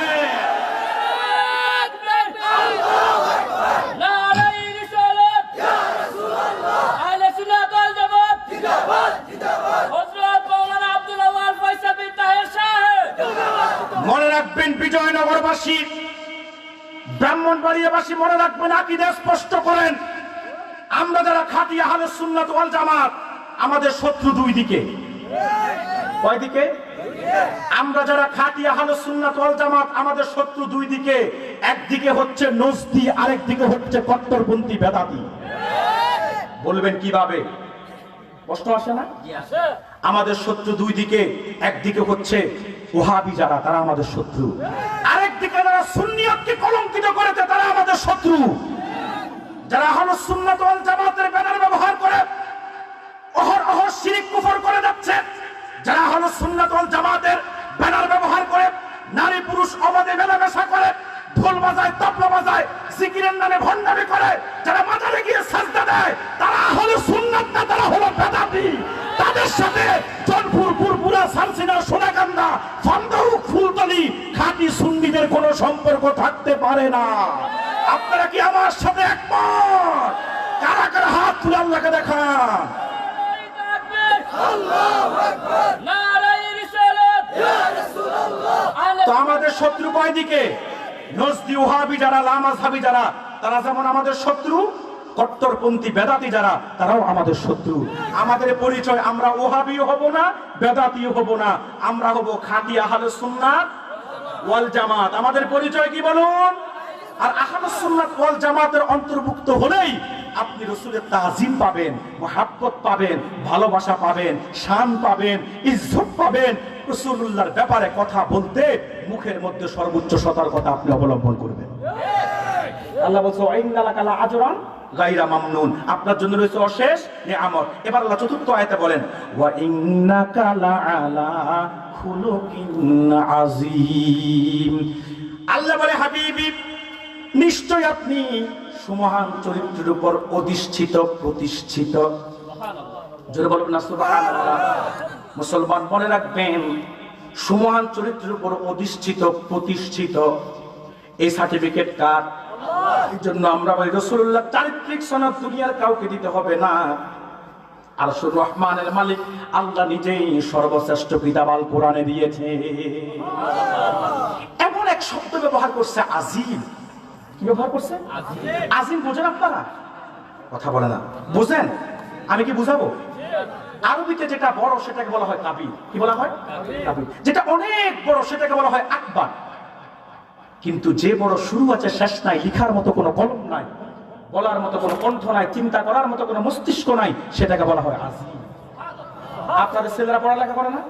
Speaker 1: নরসিংদীবাসী মনে রাখবেন, আকীদা স্পষ্ট করেন। আমরা যারা খাঁটি আহলে সুন্নাত ওয়াল জামাত, আমাদের শত্রু দুই দিকে। কয় দিকে? আমরা যারা খাঁটি আহলে সুন্নাত ওয়াল জামাত, আমাদের শত্রু দুই দিকে। একদিকে হচ্ছে নজদি, আরেক দিকে হচ্ছে কট্টরপন্থী বেদাতি। বলবেন কিভাবে? কষ্ট আসে না? আমাদের শত্রু দুই দিকে। একদিকে হচ্ছে ওহাবি যারা, তারা আমাদের শত্রু। আরেকদিকে যারা সুন্নিয়তকে কলঙ্কিত করেছে, তারা আমাদের শত্রু। যারা আহলে সুন্নাত ওয়াল জামাতের ব্যানার ব্যবহার করে অহরহ শিরক কুফর করে যাচ্ছে, যারা আহলে সুন্নাত ওয়াল জামাতের ব্যানার ব্যবহার করে নারী পুরুষ অবাধে মেলামেশা করে, ঢোল বাজায়, তবলা বাজায়, জিকিরের নামে ভণ্ডামি করে, যারা মাজারে গিয়ে সাজদা দেয়, তারা আহলে সুন্নাত না, তারা হলো বেদাতি। তাদের সাথে জনপুর, পুরপুরা, সানসিনা, সোনাকান্দা, ফান্দাউক, ফুলতলি খাঁটি সুন্নিদের কোনো সম্পর্ক থাকতে পারে না। আপনারা কি আমার সাথে একমত? কারা কারা হাত তুলে আল্লাহকে দেখান। তো আমাদের শত্রু কয় দিকে? নজদি, ওহাবি যারা, লামাযহাবি যারা, তারা যেমন আমাদের শত্রু, কট্টরপন্থী বেদাতি যারা, তারাও আমাদের শত্রু। আমাদের পরিচয়, আমরা ওহাবিও হব না, বেদাতিও হব না, আমরা হব খাঁটি আহলে সুন্নাত ওয়াল জামাত। আমাদের পরিচয় কি বলুন? আর আহলে সুন্নাত ওয়াল জামাতের অন্তর্ভুক্ত হলেই আপনি রাসূলের তাজিম পাবেন, মুহাব্বত পাবেন, ভালোবাসা পাবেন, শান পাবেন, ইজ্জত পাবেন। রাসূলুল্লাহর ব্যাপারে কথা বলতে মুখের মধ্যে সর্বোচ্চ সতর্কতা আপনি অবলম্বন করবেন। আল্লাহ বলছে ইন্না লাকা লা আজরান গায়রা মামনুন, আপনার জন্য রয়েছে অশেষ নিয়ামত। এবার আল্লাহ চতুর্থ আয়াতে বলেন ওয়া ইন্নাকা লা আলা খুলুকিন আযীম। আল্লাহ বলে হাবিবি, নিশ্চয় আপনি সুমহান চরিত্রের উপর অধিষ্ঠিত, প্রতিষ্ঠিত। জোরে বলবেন না সুবহানাল্লাহ। মুসলমান মনে রাখবেন, সুমহান চরিত্রের উপর অধিষ্ঠিত, প্রতিষ্ঠিত, এই সার্টিফিকেট কার? এই জন্য আমরা বলি রাসূলুল্লাহ চারিত্রিক সনদ দুনিয়ার কাউকে দিতে হবে না। আরশুর রহমানের মালিক আল্লাহ নিজেই সর্বশ্রেষ্ঠ কিতাব আল কোরআনে দিয়েছে। এমন এক শব্দ ব্যবহার করছে, আজিম। কি ব্যবহার করছে? আজিম। বোঝেন আপনারা? কথা বলে না। বোঝেন? আমি কি বুঝাবো? আরবিতে যেটা বড় সেটাকে বলা হয় কাবির। কি বলা হয়? কাবির। যেটা অনেক বড় সেটাকে বলা হয় আকবার। কিন্তু যে বড় শুরু আছে শেষ নাই, লিখার মতো কোনো কলম নাই, বলার মতো কোনো কণ্ঠ নাই, চিন্তা করার মতো কোনো মস্তিষ্ক নাই, সেটাকে বলা হয় আজিম। আপনাদের ছেলেরা পড়ালেখা করে না?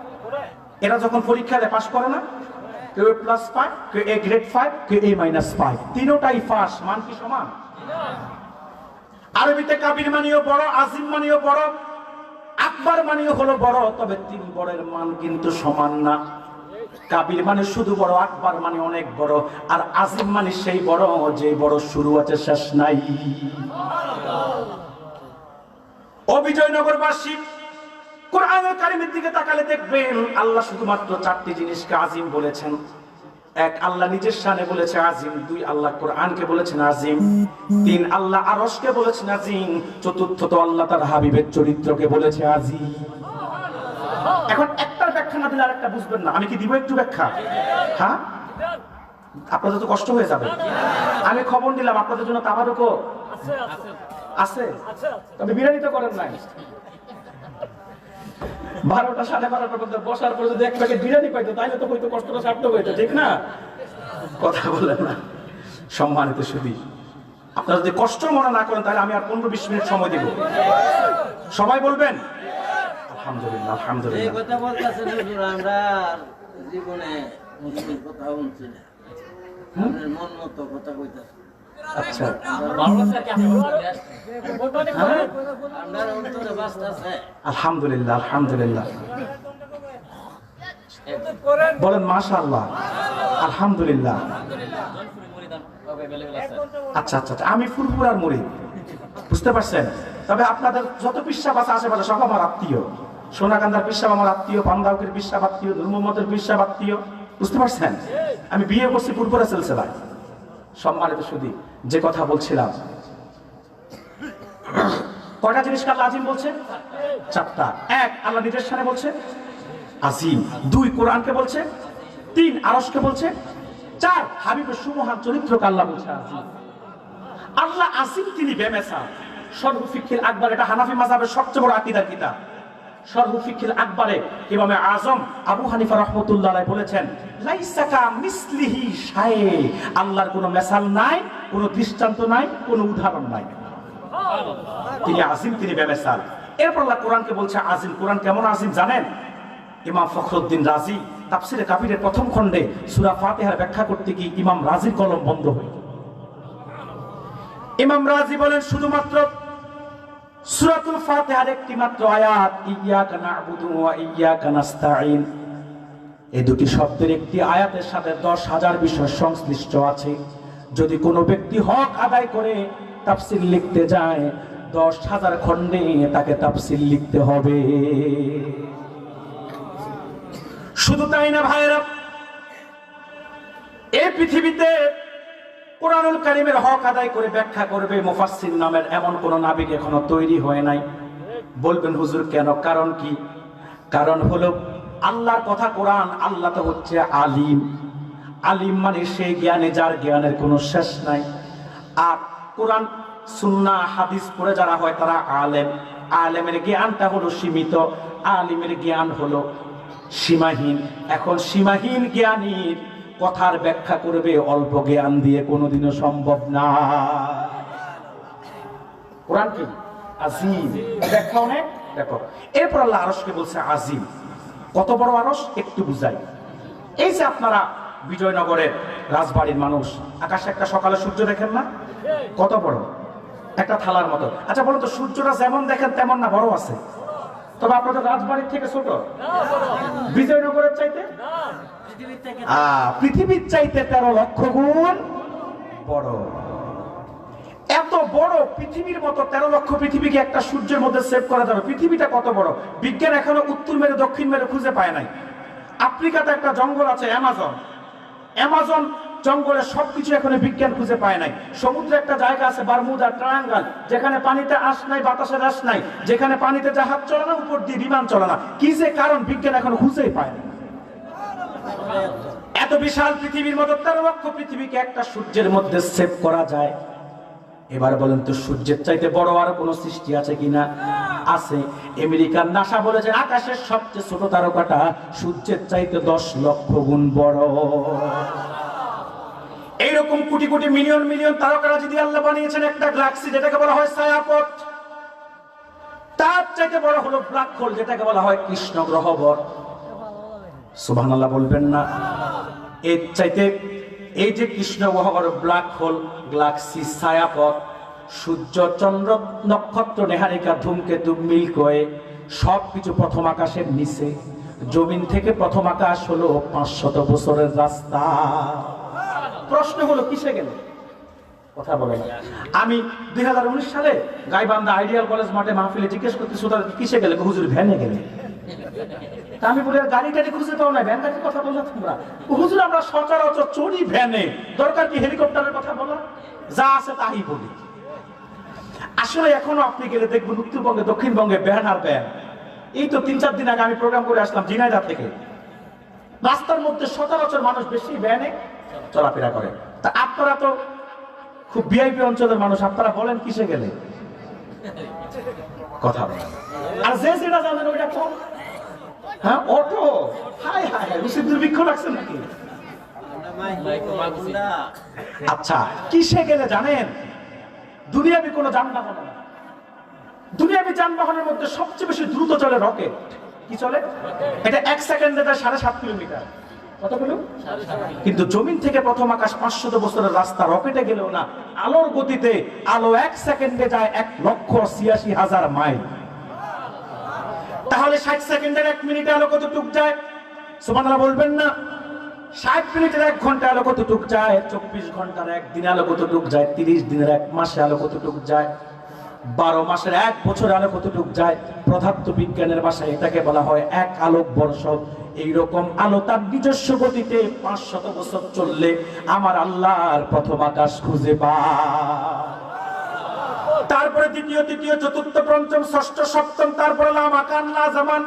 Speaker 1: এরা যখন পরীক্ষা দেয় পাস করে না? কেউ +5, কেউ A গ্রেড 5, কেউ A-5, তিনোটাই পাস। মান কি সমান? আরবিতে কাবির মানিও বড়, আজিম মানিও বড়, আকবার মানিও হলো বড়, তবে তিন বড়ের মান কিন্তু সমান না। কাবির মানে শুধু বড়, আকবার মানে অনেক বড়, আর আজিম মানে সেই বড় যে বড় শুরু আছে শেষ নাই। ও বিজয়নগরবাসী, কোরআনুল কারীমের দিকে তাকালে দেখবেন আল্লাহ শুধুমাত্র চারটি জিনিসকে আজিম বলেছেন। এক, আল্লাহ নিজের শানে বলেছে আজিম। দুই, আল্লাহ কোরআনকে বলেছেন আজিম। তিন, আল্লাহ আরশকে বলেছেন আজিম। চতুর্থত আল্লাহ তার হাবিবের চরিত্রকে বলেছে আজিম। এখন একটার ব্যাখ্যা না দিলে আরেকটা বুঝবেন না। আমি কি দিব একটু ব্যাখ্যা? হ্যাঁ, আপনাদের তো কষ্ট হয়ে যাবে। আমি খবর দিলাম আপনাদের জন্য তাবারুকও আছে, তবে বিরিয়ানি তো করেন নাই। 12টা 12:30 পর্যন্ত বসার পর যদি এক প্যাকেট বিরিয়ানি পাইতো তাহলে তো হয়তো কষ্টটা সার্থক হইতো, ঠিক না? কথা বলেন না। সম্মানিত সুধী, আপনারা যদি কষ্ট মনে না করেন তাহলে আমি আর 15-20 মিনিট সময় দিব। সবাই বলবেন আলহামদুলিল্লাহ, আলহামদুলিল্লাহ।
Speaker 2: এই কথা বলতেছেন হুজুর, আমরা জীবনে মুসলিম কথা বলছি না, আপনার মন মতো কথা কইতাছেন।
Speaker 1: আচ্ছা,
Speaker 2: আমরা অন্তরে বাসতাছে।
Speaker 1: আলহামদুলিল্লাহ, আলহামদুলিল্লাহ। বলেন মাশাআল্লাহ, আলহামদুলিল্লাহ। আচ্ছা আচ্ছা, আমি ফুরফুরার মুরিদ, বুঝতে পারছেন? তবে আপনাদের যত পিসাব আছে আশেপাশে সব আমার আত্মীয়। সোনাকান্দার পিসাব আমার আত্মীয়, পান্দাউকের পিসাব আত্মীয়, নূর মোহাম্মদের পিসাব আত্মীয়, বুঝতে পারছেন? আমি বিয়ে করছি ফুরফুরা সিলসিলায়। সম্মানিত সুধী, যে কথা বলছিলাম, কয়টা জিনিসকে আল্লাহ আজিম বলছে? চারটা। এক, আল্লাহ নিজের শানে বলছে আজিম। দুই, কোরআনকে বলছে। তিন, আরশকে বলছে। চার, হাবিবের সুমহান চরিত্রকে আল্লাহ বলছে আজিম। আল্লাহ আসিম, তিনি বেমেসাল। শরহু ফিকহিল আকবার, এটা হানাফি মাযহাবের সবচেয়ে বড় আকীদার কিতাব। শরহু ফিকহিল আকবারে ইমামে আযম আবু হানিফা রাহমাতুল্লাহ আলাইহি বলেছেন, লাইসা কা মিসলিহি শাই, আল্লাহর কোনো মেসাল নাই, কোনো দৃষ্টান্ত নাই, কোনো উদাহরণ নাই। তিনি আজিম, তিনি বেমেসাল। এরপর আল্লাহ কোরআনকে বলছে আজিম। কোরআন কেমন আজিম জানেন? ইমাম ফখরুদ্দিন রাজি তাফসিরে কাবিরের প্রথম খণ্ডে সূরা ফাতিহার ব্যাখ্যা করতে গিয়ে ইমাম রাজির কলম বন্ধ হয়ে গেল। ইমাম রাজি বলেন, শুধুমাত্র সূরাতুল ফাতিহার একটি মাত্র আয়াত, ইয়্যাকা না'বুদু ওয়া ইয়্যাকা নাস্তাঈন, এই দুটি শব্দের একটি আয়াতের সাথে 10,000 বিষয় সংশ্লিষ্ট আছে। যদি কোনো ব্যক্তি হক আদায় করে তাফসীর লিখতে যায়, 10,000 খণ্ডে তাকে তাফসীর লিখতে হবে। শুধু তাই না ভাইরা, এই পৃথিবীতে কোরআনুল কারীমের হক আদায় করে ব্যাখ্যা করবে মুফাসসির নামের এমন কোন নবী এখনো তৈরি হয় নাই। বলবেন হুজুর কেন? কারণ কি? কারণ হলো আল্লাহর কথা কোরআন, আল্লাহ তো হচ্ছে আলিম। আলিম মানে সেই জ্ঞানে যার জ্ঞানের কোনো শেষ নাই। আর কোরআন সুন্নাহ হাদিস পড়ে যারা হয় তারা আলেম। আলেমের জ্ঞানটা হলো সীমিত, আলিমের জ্ঞান হলো সীমাহীন। এখন সীমাহীন জ্ঞানীর কথার ব্যাখ্যা করবে অল্প জ্ঞান দিয়ে কোনোদিনও সম্ভব না। কোরআন কি আজিম, ব্যাখ্যা অনেক। দেখো এরপর আল্লাহ আরশকে বলছে আজিম। কত বড় আরশ একটু বুঝাই। এই যে আপনারা বিজয়নগরের রাজবাড়ির মানুষ, আকাশে একটা সকালে সূর্য দেখেন না? কত বড়, একটা থালার মতো। আচ্ছা বলো তো, সূর্যটা যেমন দেখেন তেমন না বড় আছে? তবে আপনাদের রাজবাড়ির থেকে ছোট, বিজয়নগরের চাইতে পৃথিবীর চাইতে 13 লক্ষ গুণ বড়। এত বড় পৃথিবীর মতো 13 লক্ষ পৃথিবীকে একটা সূর্যের মধ্যে সেভ করা যাবে। পৃথিবীটা কত বড়, বিজ্ঞান এখনো উত্তর মেরু দক্ষিণ মেরু খুঁজে পায় নাই। আফ্রিকাতে একটা জঙ্গল আছে অ্যামাজন, অ্যামাজন জঙ্গলের সবকিছু এখনো বিজ্ঞান খুঁজে পায় নাই। সমুদ্রে একটা জায়গা আছে বারমুদা ট্রায়াঙ্গল, যেখানে পানিতে আঁশ নাই, বাতাসের আঁশ নাই, যেখানে পানিতে জাহাজ চলে না, উপর দিয়ে বিমান চলে না। কি যে কারণ, বিজ্ঞান এখনো খুঁজেই পায় না। এত বিশাল পৃথিবীর মতো 13 লক্ষ পৃথিবীকে একটা সূর্যের মধ্যে সেভ করা যায়। এবার বলেন তো, সূর্যের চাইতে বড় আর কোন সৃষ্টি আছে কিনা? আছে। আমেরিকার নাসা বলেছে আকাশের সবচেয়ে ছোট তারকাটা সূর্যের চাইতে 10 লক্ষ গুণ বড়। এইরকম কোটি কোটি মিলিয়ন মিলিয়ন তারকারা যদি আল্লাহ বানিয়েছেন একটা গ্যালাক্সি, যেটাকে বলা হয় ছায়াপথ, তার চাইতে বড় হলো ব্ল্যাক হোল, যেটাকে বলা হয় কৃষ্ণ গ্রহবর। সুবহানাল্লাহ বলবেন না? এর চাইতে এই যে কৃষ্ণ গহ্বর, ব্ল্যাক হোল, গ্যালাক্সি, ছায়াপথ, সূর্য, চন্দ্র, নক্ষত্র, নেহারিকা, ধূমকেতু, মিল্কি ওয়ে সবকিছু প্রথম আকাশের নিচে। জমিন থেকে প্রথম আকাশ হলো 500 বছরের রাস্তা। প্রশ্ন হলো কিসে গেলে? কথা বলে না। আমি 2019 সালে গাইবান্ধা আইডিয়াল কলেজ মাঠে মাহফিলে জিজ্ঞেস করতেছি কিসে গেলে? হুজুর ভ্যানে গেলে। আমি বলি গাড়ি টাড়ি খুঁজে পাও না, ভ্যান গাড়ির কথা বললাম তোমরা? হুজুর আমরা সচরাচর চড়ি ভ্যানে, দরকার কি হেলিকপ্টারের কথা বলা? যা আছে তাই বলি। আসলে এখনো আপনি গেলে দেখবেন উত্তরবঙ্গে দক্ষিণবঙ্গে ভ্যান আর ভ্যান। এই তো 3-4 দিন আগে আমি প্রোগ্রাম করে আসলাম ঝিনাইদহ থেকে। রাস্তার মধ্যে সচরাচর মানুষ বেশি ভ্যানে চলাফেরা করে। তা আপনারা তো খুব ভিআইপি অঞ্চলের মানুষ, আপনারা বলেন কিসে গেলে? কথা বলেন। আর যে যেটা জানেন ওইটা কম। হ্যাঁ, auto. High high high, Rusi দুর্ভিক্ষ লাগছে নাকি? আচ্ছা, কিসে গেলে জানেন? দুনিয়াবি কোনো যানবাহন না। দুনিয়াবি যানবাহনের মধ্যে সবচেয়ে বেশি দ্রুত চলে রকেট। কি চলে? এটা 1 সেকেন্ডে যায় 7.5 কিলোমিটার। কত কিলো? কিন্তু জমিন থেকে প্রথম আকাশ 500 বছরের রাস্তা রকেটে গেলেও না। আলোর গতিতে আলো 1 সেকেন্ডে যায় 1,86,000 মাইল। তাহলে 60 সেকেন্ডের 1 মিনিটে আলো কতটুক যায়? সুবহানাল্লাহ বলবেন না? 60 মিনিটের 1 ঘন্টা আলো কতটুক যায়? 24 ঘন্টার 1 দিনে আলো কতটুক যায়? 30 দিনের 1 মাসে আলো কতটুক যায়? 12 মাসের 1 বছরে আলো কতটুক যায়? পদার্থ বিজ্ঞানের ভাষায় এটাকে বলা হয় 1 আলোক বর্ষ। এইরকম আলো তার নিজস্ব গতিতে 500 বছর চললে আমার আল্লাহর প্রথম আকাশ খুঁজে পায়। তারপরে দ্বিতীয়, তৃতীয়, চতুর্থ, পঞ্চম, ষষ্ঠ, সপ্তম, তারপরে লা মাকান লা জামান,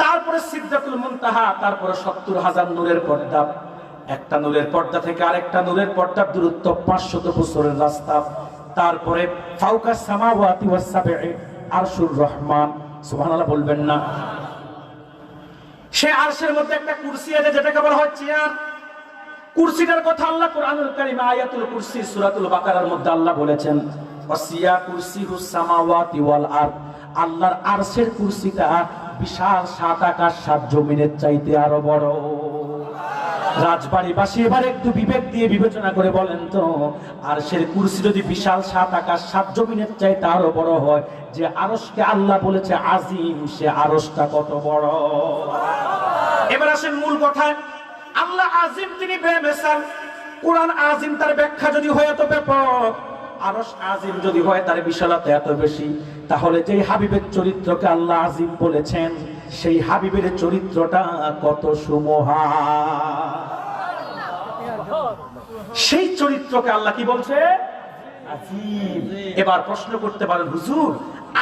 Speaker 1: তারপরে সিদরাতুল মুনতাহা, তারপরে 70,000 নূরের পর্দা। একটা নূরের পর্দা থেকে আরেকটা নূরের পর্দার দূরত্ব 500 বছরের রাস্তা। তারপরে ফাওকা সামাওয়াতি ওয়াস সাবঈ আরশুর রহমান, সুবহানাল্লাহ বলবেন না? সে আরশের মধ্যে একটা কুরসি আছে যেটাকে বলা হয় চেয়ার। কুরসিটার কথা আল্লাহ কোরআনুল কারীমে আয়াতুল কুরসি সূরাতুল বাকারার মধ্যে আল্লাহ বলেছেন ওয়াসিয়া কুরসিহুস সামাওয়াতি ওয়াল আরদ। আল্লাহর আরশের কুরসিটা বিশাল 7 আকাশ 7 জমিনের চাইতে আরো বড়। রাজবাড়িবাসী এবার একটু বিবেক দিয়ে বিবেচনা করে বলেন তো, আরশের কুরসি যদি বিশাল 7 আকাশ 7 জমিনের চাইতে আরো বড় হয়, যে আরশকে আল্লাহ বলেছে আজিম, সে আরশটা কত বড়। এবার আসেন মূল কথায়। আল্লাহ আজিম, তিনি বেমিসাল। কোরআন আজিম তার ব্যাখ্যা যদি হয় এত ব্যাপক, আরশ আজিম যদি হয় তার বিশালতা এত বেশি, তাহলে যেই হাবিবের চরিত্রকে আল্লাহ আজিম বলেছেন, সেই হাবিবের চরিত্রটা কত সুমহান। সেই চরিত্রকে আল্লাহ কি বলছে? আজিম। এবার প্রশ্ন করতে পারেন, হুজুর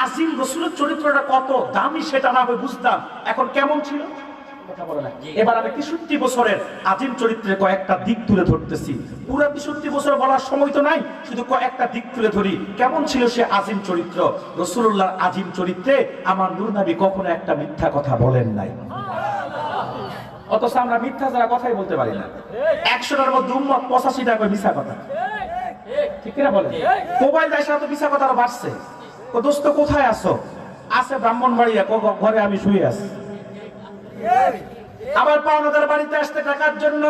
Speaker 1: আজিম রাসূলের চরিত্রটা কত দামি সেটা না হয় বুঝতাম, এখন কেমন ছিল? এবার আমি 63 বছরের আজিম চরিত্রের কয়েকটা দিক তুলে ধরতেছি। পুরো 63 বছর বলার সময় তো নাই, শুধু কয়েকটা দিক তুলে ধরি। কেমন ছিল সে আজিম চরিত্র? রাসূলুল্লাহর আজিম চরিত্রে আমার নূর নবী কখনো একটা মিথ্যা কথা বলেন নাই। অথচ আমরা মিথ্যা ছাড়া কথাই বলতে পারি না। 100টার মধ্যে উম্মত 85টা কয় মিথ্যা কথা, ঠিক কিনা বলেন? মোবাইল দেশে তো মিথ্যা কথা আরো বাড়ছে। ও দোস্ত কোথায় আছো? আছে ব্রাহ্মণবাড়িয়া, ঘরে আমি শুয়ে আছি। আবার পাওনাদার বাড়িতে আসতে টাকার জন্য,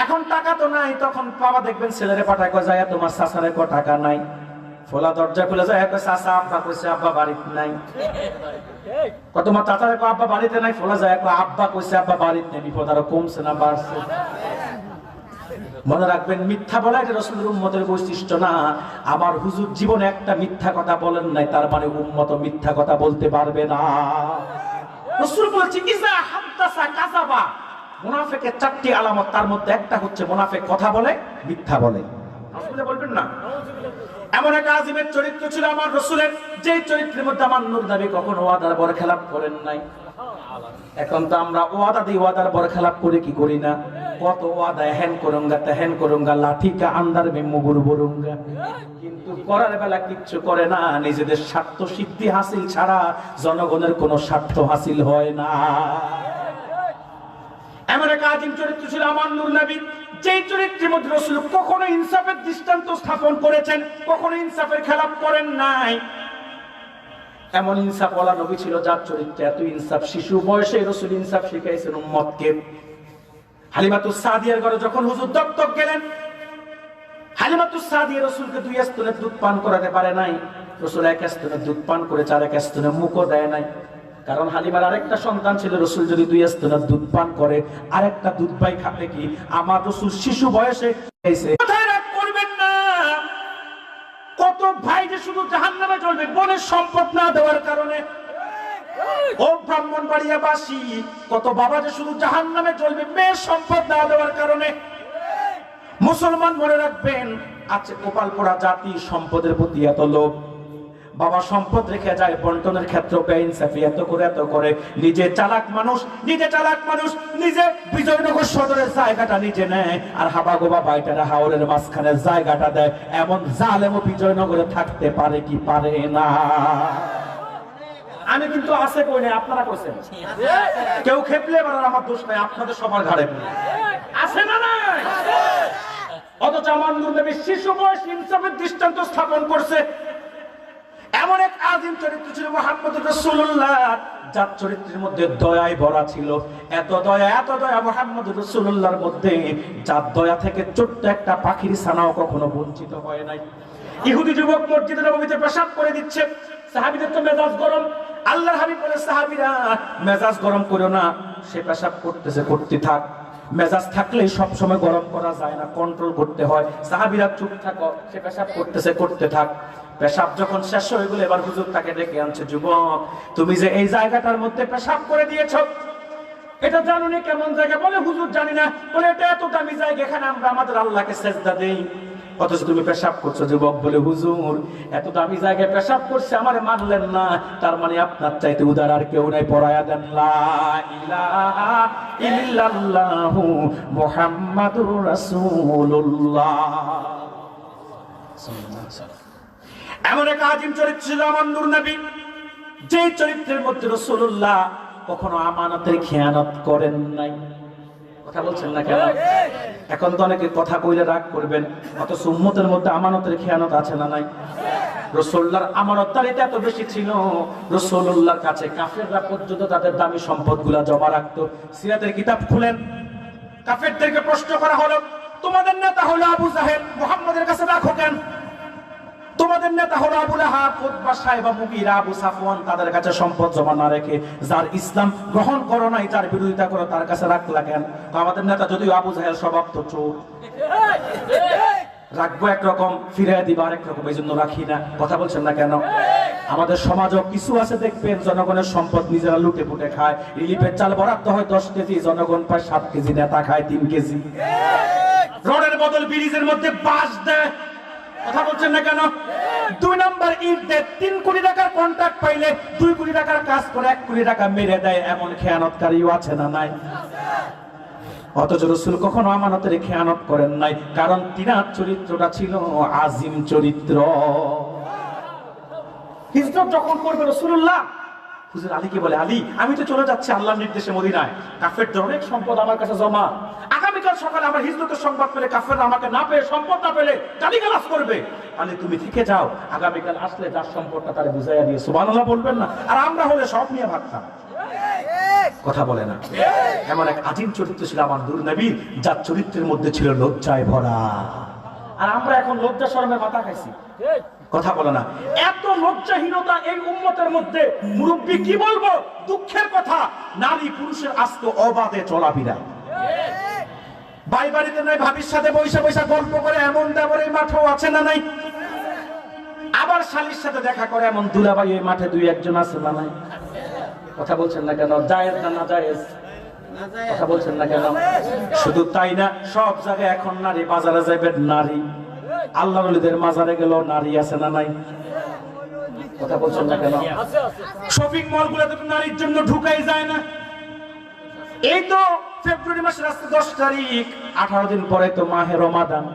Speaker 1: এখন টাকা তো নাই, তখন বাবা দেখবেন ছেলেরে পাঠায় কয় যায় তোমার চাচারে কয় টাকা নাই। ফোলা দরজা খুলে যায় কয় চাচা আব্বা কইছে আব্বা বাড়িতে নাই। কয় তোমার চাচারে কয় আব্বা বাড়িতে নাই। ফোলা যায় কয় আব্বা কইছে আব্বা বাড়িতে নেই। বিপদ আরো কমছে না বাড়ছে? মনে রাখবেন, মিথ্যা বলা এটা রাসূলের উম্মতের বৈশিষ্ট্য না। আমার হুজুর জীবনে একটা মিথ্যা কথা বলেন নাই, তার মানে উম্মত মিথ্যা কথা বলতে পারবে না। রাসূল বলেছে ইজা হাদাসা কাযাবা। মুনাফিকের 4টি আলামত, তার মধ্যে একটা হচ্ছে মুনাফিক কথা বলে, মিথ্যা বলে। রাসূল বলবেন না? এমন এক আজিমের চরিত্র ছিল আমার রাসূলের, যে চরিত্রের মধ্যে আমার নূর নবী কখনো ওয়াদার বরখেলাপ করেন নাই। এখন তো আমরা ওয়াদা দিই, ওয়াদার বরখেলাপ করে কি করি না? কত ওয়াদা, হেন করুঙ্গা তেহেন করুঙ্গা, লাঠি কা আন্দার মে মুগুর বরুঙ্গা, কিন্তু করার বেলা কিচ্ছু করে না। নিজেদের স্বার্থ সিদ্ধি হাসিল ছাড়া জনগণের কোনো স্বার্থ হাসিল হয় না। এমন এক আজিম চরিত্র ছিল আমার নূর নবী, যেই চরিত্রের মধ্যে রাসূল কখনো ইনসাফের দৃষ্টান্ত স্থাপন করেছেন, কখনো ইনসাফের খেলাপ করেন নাই। এমন ইনসাফওয়ালা নবী ছিল যার চরিত্রে এত ইনসাফ, শিশু বয়সে রাসূল ইনসাফ শিখাইছেন উম্মতকে। হালিমাতুস সাদিয়ার ঘরে যখন হুজুর দত্তক গেলেন, হালিমাতুস সাদিয়া রাসূলকে 2 স্তনের দুধ পান করাতে পারে নাই। রাসূল 1 স্তনের দুধ পান করেছে, আর 1 স্তনে মুখও দেয় নাই। কারণ হালিমার আরেকটা সন্তান ছিল, রাসূল যদি 2 স্তনের দুধ পান করে আরেকটা দুধ পাই খাবে কি? আমার রাসূল শিশু বয়সে খাইছে। কথায় রাগ করবেন না। কত ভাই যে শুধু জাহান্নামে জ্বলবে বনের সম্পদ না দেওয়ার কারণে। ও ব্রাহ্মণবাড়িয়াবাসী, কত বাবা যে শুধু জাহান্নামে জ্বলবে মেয়ের সম্পদ না দেওয়ার কারণে। মুসলমান মনে রাখবেন, আছে গোপালপোড়া জাতি সম্পদের প্রতি এত লোভ। বাবা সম্পদ রেখে যায়, বন্টনের ক্ষেত্রে বেইনসাফি এত করে নিজে চালাক মানুষ, নিজে বিজয়নগর সদরের জায়গাটা নিজে নেয়, আর হাবাগোবা বাইটারা হাওরের মাঝখানে জায়গাটা দেয়। এমন জালেমও বিজয়নগরে থাকতে পারে কি পারে না? আমি কিন্তু আছে কই নাই, আপনারা কইছেন। কেউ খেপলে এবার আমার দোষ নাই, আপনাদের সবার ঘাড়ে আছে না নাই? অথচ আমার নূর নবী শিশু বয়স ইনসাফের দৃষ্টান্ত স্থাপন করছে। এমন এক আজিম চরিত্র ছিল মুহাম্মদুর রাসূলুল্লাহ, যার চরিত্রের মধ্যে দয়ায় ভরা ছিল। এত দয়া মুহাম্মদুর রাসূলুল্লাহর মধ্যে, যার দয়া থেকে ছোট্ট একটা পাখির ছানাও কখনো বঞ্চিত হয় নাই। ইহুদি যুবক মসজিদে নববীতে পেশাব করে দিচ্ছে, সাহাবীদের তো মেজাজ গরম। আল্লাহর হাবিব বলে, সাহাবীরা মেজাজ গরম করো না, সে পেশাব করতেছে করতে থাক। মেজাজ থাকলে সব সময় গরম করা যায় না, কন্ট্রোল করতে হয়। সাহাবীরা চুপ থাকো, সে পেশাব করতেছে করতে থাক। পেশাব যখন শেষ হয়ে গেল, এবার হুজুর তাকে ডেকে আনছে, যুবক তুমি যে এই জায়গাটার মধ্যে পেশাব করে দিয়েছো, এটা জানো নি কেমন জায়গা? বলে হুজুর জানি না। বলে এটা এত দামি জায়গা, এখানে আমরা আমাদের আল্লাহকে সেজদা দেই। অথচ তুমি পেশাব করছো। যুবক বলে, হুজুর এত দামি জায়গায় পেশাব করছে, আমারে মানলেন না, তার মানে আপনার চাইতে উদার আর কেউ নাই, পড়ায়া দেন লা ইলাহা ইল্লাল্লাহু মুহাম্মাদুর রাসূলুল্লাহ। এমন এক আজিম চরিত্র ছিল আমার নূর নবী, যে চরিত্রের মধ্যে রাসূলুল্লাহ কখনো আমানতের খেয়ানত করেন নাই। কথা বলছেন না কেন? এখন তো অনেকে কথা কইলে রাগ করবেন, অথচ উম্মতের মধ্যে আমানতের খেয়ানত আছে না নাই? রাসূলুল্লাহর আমানতদারিতা এত বেশি ছিল, রাসূলুল্লাহর কাছে কাফেররা পর্যন্ত তাদের দামি সম্পদগুলা জমা রাখতো। সিরাতের কিতাব খুলেন, কাফেরদেরকে প্রশ্ন করা হলো, তোমাদের নেতা হলো আবু জাহেল, মুহাম্মাদের কাছে রাখো কেন? তোমাদের নেতা হলো আবু লাহাব, উতবা, সাইবা, মুগীরা, আবু সাফওয়ান, তাদের কাছে সম্পদ জমা না রেখে যার ইসলাম গ্রহণ করো নাই, যার বিরোধিতা করো, তার কাছে রাখলা কেন? তো আমাদের নেতা যদিও আবু জাহেল, স্বভাব তো চোর, রাখবো একরকম, ফিরে দিবা আরেক রকম, এই জন্য রাখি না। কথা বলছেন না কেন? আমাদের সমাজও কিছু আছে দেখবেন, জনগণের সম্পদ নিজেরা লুটে পুটে খায়। রিলিফের চাল বরাদ্দ হয় 10 কেজি, জনগণ পায় 7 কেজি, নেতা খায় 3 কেজি। রোডের বদল ব্রিজের মধ্যে বাঁশ দেয়। কথা বলছেন না কেন? 2 নম্বর ইট দেয়, 3 কোটি টাকার কন্ট্রাক্ট পাইলে 2 কোটি টাকার কাজ করে 1 কোটি টাকা মেরে দেয়। এমন খেয়ানতকারীও আছে না নাই? অথচ রাসূল কখনো আমানতের খেয়ানত করেন নাই, কারণ তিনার চরিত্রটা ছিল আজিম চরিত্র। হিজরত যখন করবে রাসূলুল্লাহ, হুজুর আলীকে বলে, আলী আমি তো চলে যাচ্ছি আল্লাহর নির্দেশে মদিনায়, কাফেরদের অনেক সম্পদ আমার কাছে জমা, আগামীকাল সকালে আমার হিজরতের সংবাদ পেলে কাফেররা আমাকে না পেয়ে, সম্পদ না পেলে গালিগালাজ করবে। আলী তুমি থেকে যাও, আগামীকাল আসলে যার সম্পদটা তারে বুঝাইয়া দিয়ে সুবহানাল্লাহ বলবেন না? আর আমরা হলে সব নিয়ে ভাবতাম। কথা বলে না? এমন এক আজিম চরিত্র ছিল আমার নূর নবী, যার চরিত্রের মধ্যে ছিল লজ্জায় ভরা। আর আমরা এখন লজ্জা শরমে মাথা খাইছি। কথা বলে না? এত লজ্জাহীনতা এই উম্মতের মধ্যে, মুরব্বী কি বলবো, দুঃখের কথা, নারী পুরুষের আস্ত অবাধে চলাফেরা। ভাই বাড়িতে নাই, ভাবির সাথে বৈশা বৈশা গল্প করে এমন দেবর এই মাঠেও আছে না নাই? আবার শালীর সাথে দেখা করে এমন দুলাভাই এই মাঠে 2-1 আছে না নাই? কথা বলছেন না কেন? জায়েজ না নাজায়েজ? কথা বলছেন না কেন? শুধু তাই না, সব জায়গায় এখন নারী, বাজারে যাবে নারী, আল্লাহর ওলিদের মাজারে গেল নারী আছে না নাই? কথা বলছেন না কেন? শপিং মল গুলোতে তো নারীর জন্য ঢুকাই যায় না। এই তো ফেব্রুয়ারি মাসের আজকে 10 তারিখ, 18 দিন পরে তো মাহে রমাদান।